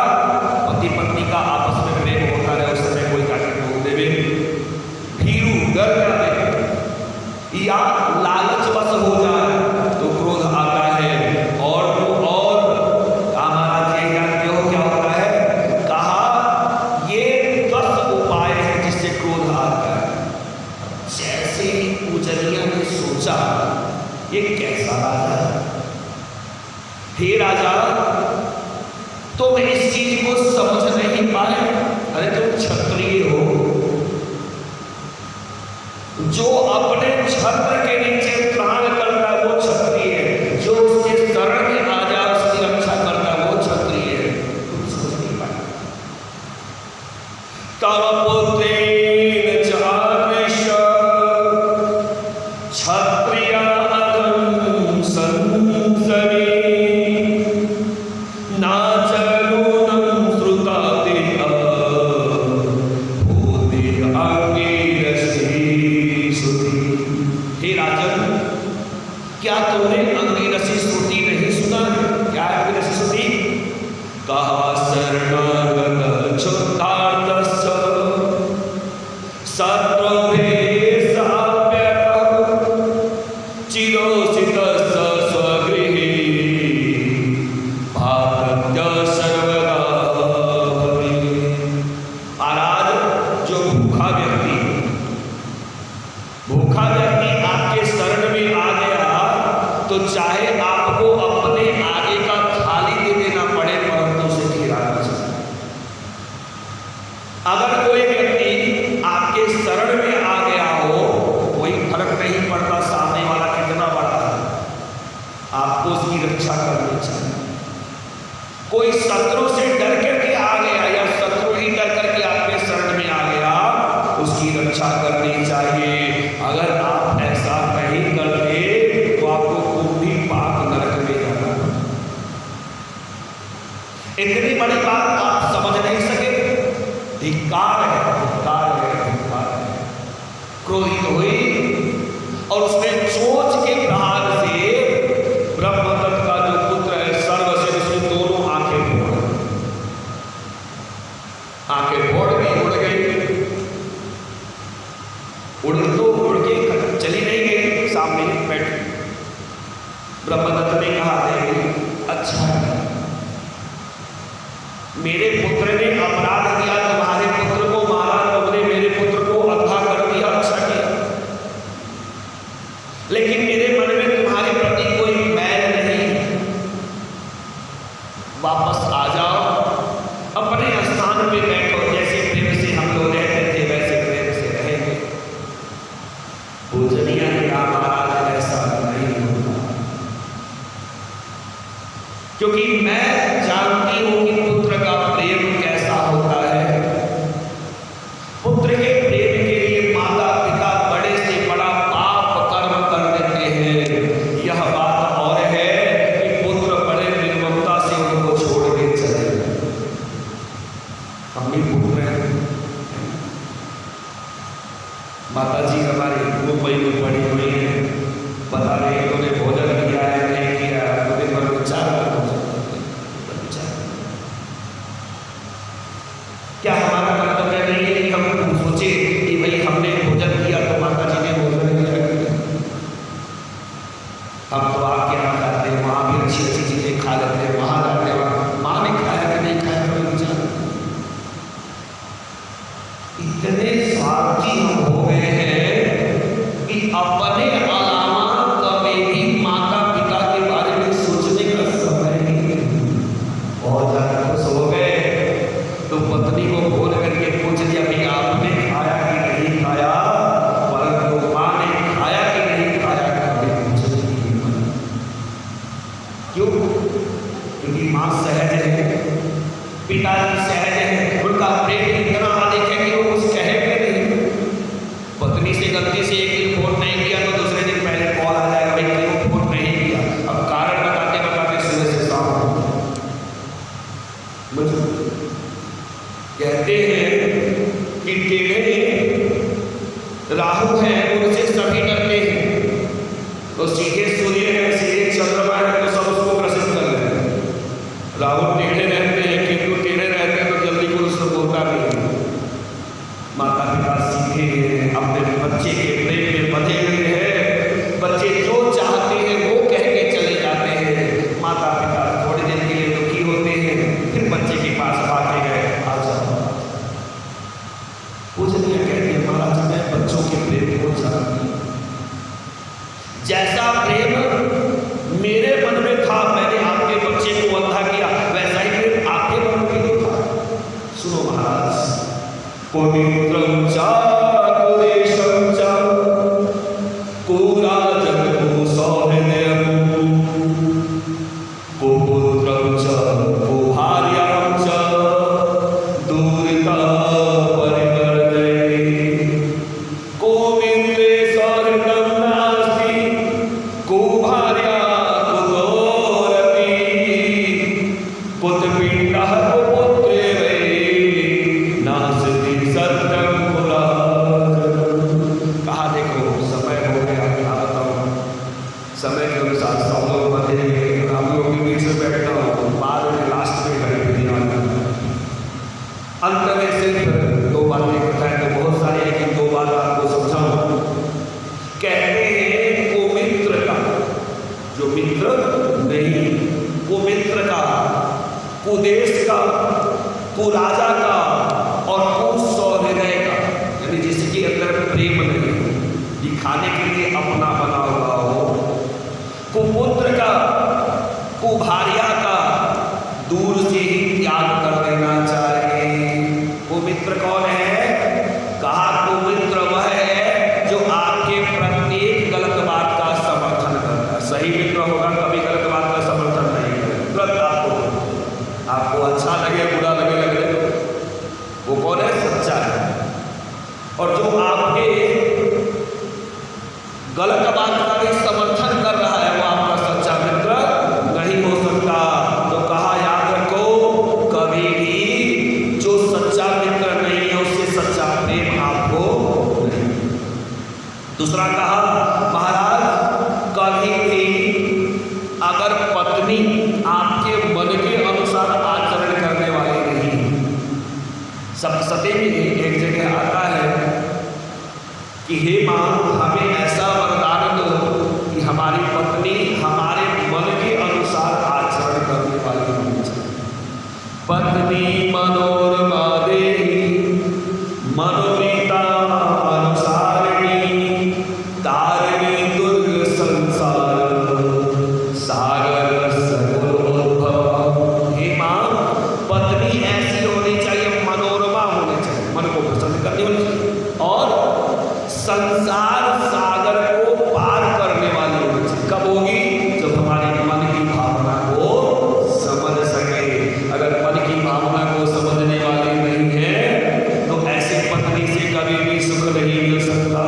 पति पत्नी का आपस में प्रेम होता रहे, उस समय कोई जाके रोक देवे, भीरू डर जाते, या लालचवश हो जाए तो क्रोध आता है। और महाराज ये जानते हो क्या होता है? कहा ये 10 उपाय है जिससे क्रोध आता है। जैसे पूजनिया ने सोचा ये कैसा राजा है, हे राजा तुम इस चीज को समझ नहीं पाए। अरे तुम क्षत्रिय हो, जो अपने छत्र के नीचे त्राण करता है वो क्षत्रिय है, जो उसके शरण में आ जाए उसकी रक्षा करता है वो क्षत्रिय है। तुम समझ नहीं पाए। क्या तुमने अंगिरसी श्रुति नहीं सुना है? क्या है अंगिरसी श्रुति? कहा शरणागत क्षुद्धार्थस्य चिरोसितस्य स्वगृहे भातत्य सर्वदा भवेत्। महाराज जो भूखा व्यक्ति आपके शरण में आ गया तो चाहे आपको अपने आगे का थाली दे देना पड़े परंतु उसे खिलाना चाहिए। अगर कोई व्यक्ति आपके शरण में आ गया हो, कोई फर्क नहीं पड़ता सामने वाला कितना बड़ा है, आपको उसकी रक्षा करनी चाहिए। कोई शत्रु से डर करके आ गया या शत्रु ही डर करके आपके शरण में आ गया, उसकी रक्षा करनी चाहिए। अगर आप ऐसा नहीं करते तो आपको कुंभी पाप नरक में जाना। इतनी बड़ी बात आप समझ नहीं सके, धिक्कार है, धिक्कार है, धिक्कार है। क्रोधित हुई और उसने चोंच के प्रहार से ब्रह्मदत्त का जो पुत्र है सर्व से उसने दोनों आंखें फोड़ गई, उड़ गई। उड़ के चली नहीं गई, सामने बैठी। ब्रह्मदत्त ने कहा, देवी अच्छा मेरे पुत्र ने अपराध किया, तुम्हारे पुत्र को मारा, तुमने मेरे पुत्र को अंधा कर दिया, अच्छा किया। लेकिन मेरे मन में तुम्हारे प्रति कोई मैल नहीं, वापस आ जाओ, अपने स्थान पे बैठो, जैसे प्रेम से हम लोग रहते थे वैसे प्रेम से रहेंगे। पूजनीय ने कहा, महाराज ऐसा नहीं होगा, क्योंकि मैं जानती हूं कि पुत्र का प्रेम कैसा होता है। पुत्र के प्रेम के लिए माता पिता बड़े से बड़ा पाप कर्म कर देते हैं। यह बात और है कि पुत्र बड़े निर्ममता से उनको छोड़ के चले। हम भी पुत्र हैं। माता जी हमारी मुंबई में पड़ी हुई है, बता रहे उन्होंने भोजन किया है नहीं किया, तो दिन भर में 4 बार भोजन करते। क्या हमारा कर्तव्य नहीं है कि हम सोचे कि भाई हमने भोजन किया तो माता जी ने भोजन किया? हम तो आपके यहाँ जाते हैं, वहाँ भी अच्छी अच्छी चीजें खा लेते हैं, वहाँ जाते हैं, वहाँ माँ ने खाया कि नहीं खाया तो विचार। इतने स्वार्थी हम हो गए हैं कि अपने अलावा कभी भी माता पिता के बारे में सोचने का समय नहीं। बहुत ज्यादा खुश हो गए तो पत्नी को बोल करके पूछ लिया, भाई आपने खाया कि नहीं खाया, परंतु माँ ने खाया कि नहीं खाया कभी पूछने की हिम्मत। क्यों? क्योंकि माँ सहज है, पिताजी सहज है, उनका प्रेम इतना अधिक है कि वो कुछ कहे भी नहीं। पत्नी से गलती से एक दिन फोन नहीं किया तो दूसरे दिन पहले कॉल आ जाएगा, भाई क्यों फोन नहीं किया। अब कारण बताते बताते सुबह से शाम कहते हैं कि टेढ़े राहु हैं उनसे सभी डरते हैं, तो सीधे सूर्य है, सीधे चंद्रमा है तो सब उसको ग्रसित कर लेते हैं। राहु टेढ़े रहते हैं, केतु टेढ़े रहते हैं तो जल्दी कोई उसको बोलता नहीं। माता पिता सीधे अपने बच्चे के प्रेम में बंधे हुए हैं, बच्चे जो चाहते हैं वो कह के चले जाते हैं। माता पिता थोड़ी देर के लिए दुखी होते हैं, फिर बच्चे के पास भागे गए, आ जाओ। पूजनीय कहते हैं, महाराज मैं बच्चों के प्रेम को जानती हूं, जैसा प्रेम मेरे मन में था, मैंने आपके बच्चे को अंधा किया, वैसा ही प्रेम आपके मन में भी था। सुनो महाराज, पवित्रं च कुदेशं च कुराजं कुसौहृदयं कुपुत्रं च कुभार्यां च दूरिता परिवर्तये कुमिन्द्रे सौहृदं नास्ति कुभार्या कुतोरपि कुतपिण्डः कुपुत्रे वै नास्ति सत्यं पुराजनम्। कहा देखो समय हो गया, क्या बताऊं, समय के अनुसार सब लोग बंधे, हम लोग के बीच में बैठता हूँ, बाद में लास्ट में खड़े हुए अंत में सिर्फ 2 बातें बताएं तो बहुत सारी, लेकिन 2 बात आपको समझाऊं। कहते हैं कुमित्र का, जो मित्र नहीं, कुमित्र का, कुदेश का, कुराजा का और कुसौहृदय का, यानी जिसके अंदर प्रेम नहीं, दिखाने के लिए अपना बना हुआ हो, कुपुत्र का, कुभार्या का, दूर से ही त्याग कर देना चाहिए। कुमित्र कौन है? कहा कुमित्र वह है जो आपके प्रत्येक गलत बात का समर्थन करता है। सही मित्र होगा कभी गलत बात का समर्थन मनोरमा देहि मनोनीता अनुसारिणी तारिणी दुर्ग संसार सागर सगुणोद्भव। हे मां, पत्नी ऐसी होनी चाहिए, मनोरमा होनी चाहिए, मन को प्रसन्न करने वाली चाहिए, और संसार सागर को पार करने वाली होनी चाहिए। कब होगी? जब हमारे मन की भावना को समझ सके। अगर मन की भावना को समझने वाली नहीं है तो ऐसी पत्नी से कभी भी सुख नहीं मिल सकता।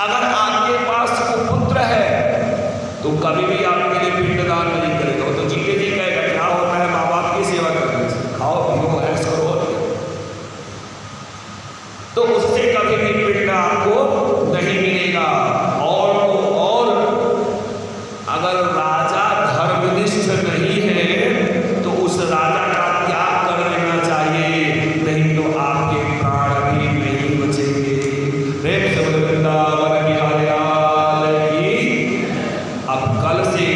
अगर आपके पास पुत्र है तो कभी भी आपके लिए पिंडदान नहीं करेगा, वो तो जीते जी कहेगा क्या होता है माँ बाप की सेवा करने से, खाओ पियो ऐश करो, तो उससे कभी भी पिंड आपको नहीं मिलेगा। और तो और अगर राजा धर्मनिष्ठ नहीं है तो उस राजा का त्याग कर लेना चाहिए, नहीं तो आपके प्राण भी नहीं बचेंगे। प्रेम से बोलो वृंदावन बिहारी लाल की। अब कल से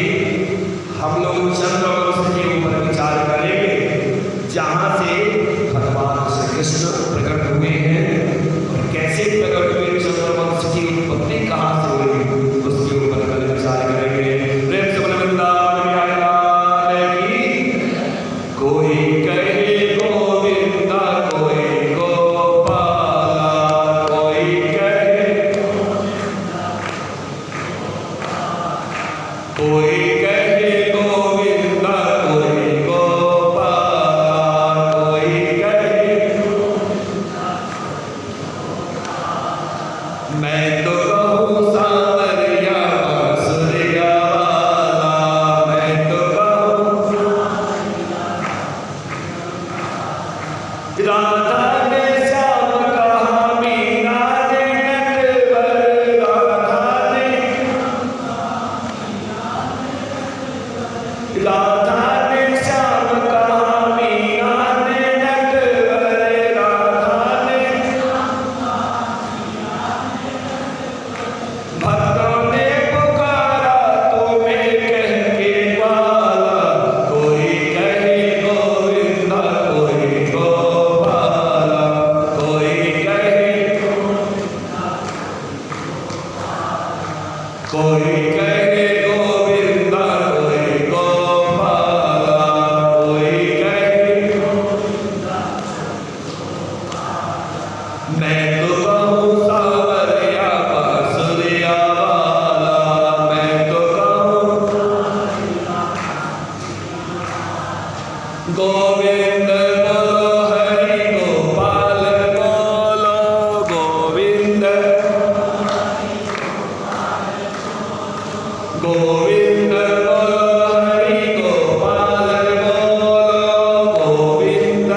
हम लोग चंद्रवंश के ऊपर विचार करेंगे, जहां से भगवान श्री कृष्ण प्रकट हुए हैं और कैसे प्रकट हुए, चंद्रवंश की उत्पत्ति कहां से हुई, उसके ऊपर कल विचार करेंगे। प्रेम से बोलो वृंदावन बिहारी लाल की। कोई कहे गोविंदा, कोई गोपाला, कोई कहे कोई कहे गोविंदा, कोई गोपाला, कोई कहे मैं तो कहूँ सांवरिया बांसुरिया वाला, मैं तो कहूँ राधा ने श्याम कहा, मीरा ने नटवर, राधा ने श्याम कहा, मीरा ने नटवर, राधा ने भक्तों ने पुकारा तो मैं कह के वाला, कोई कहे गोविंदा, कोई गोपाला, कोई कहे गोविंदा, कोई गोपाला, कोई कहे मैं तो कहूँ सांवरिया बांसुरिया वाला, मैं तो कहूँ गोविंद बोलो हरि गोपाल बोलो, गोविंद गोविंद बोलो हरि गोपाल बोलो, गोविंद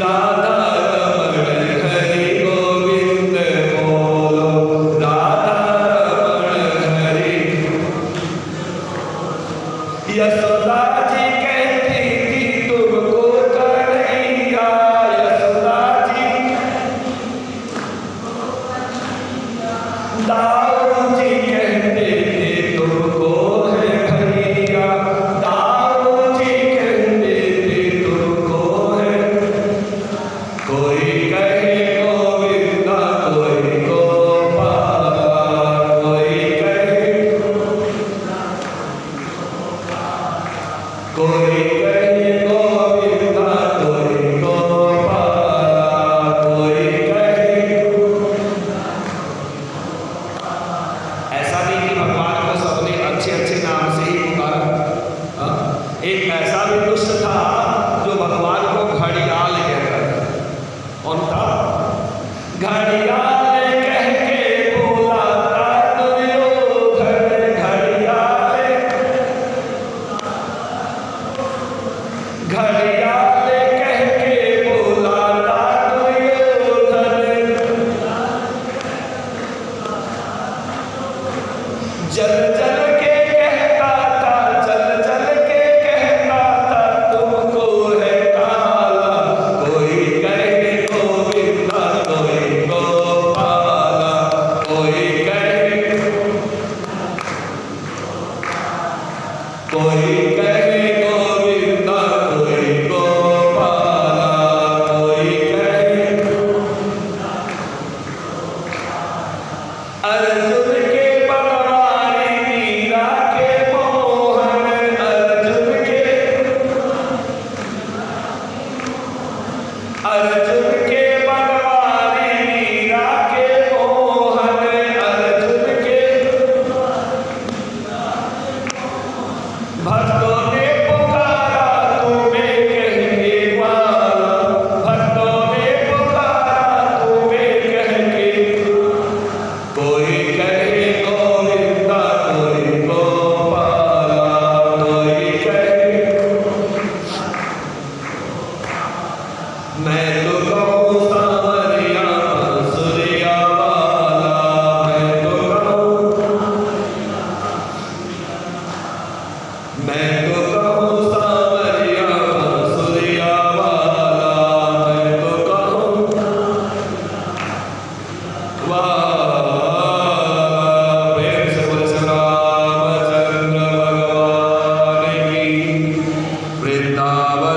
राधा रमण हरि गोविंद बोलो, राधा रमण हरि। यशोदा जी कहती थी तुमको कन्हैया, यशोदा जी दाऊ जी कहते थे तुमको है भैया, दाऊ जी कहते थे तुमको है। कोई कहे गोविंदा, कोई गोपाला, कोई कहे गोविंदा, कोई गोपाला, कोई कहे। ऐसा नहीं कि भगवान को सबने अच्छे अच्छे नाम से ही पुकारा। एक ऐसा भी दुष्ट था जो भगवान को घड़ियाल कहता था। कौन था? घड़ियाल कह के बोला था दुर्योधन, घड़ियाल घड़ियाल कह के बोला था दुर्योधन, जल जल के कहता था, जल जल के कहता था तुमको है काला, कोई कहे गोविंदा, कोई गोपाला, कोई कहे अर्जुन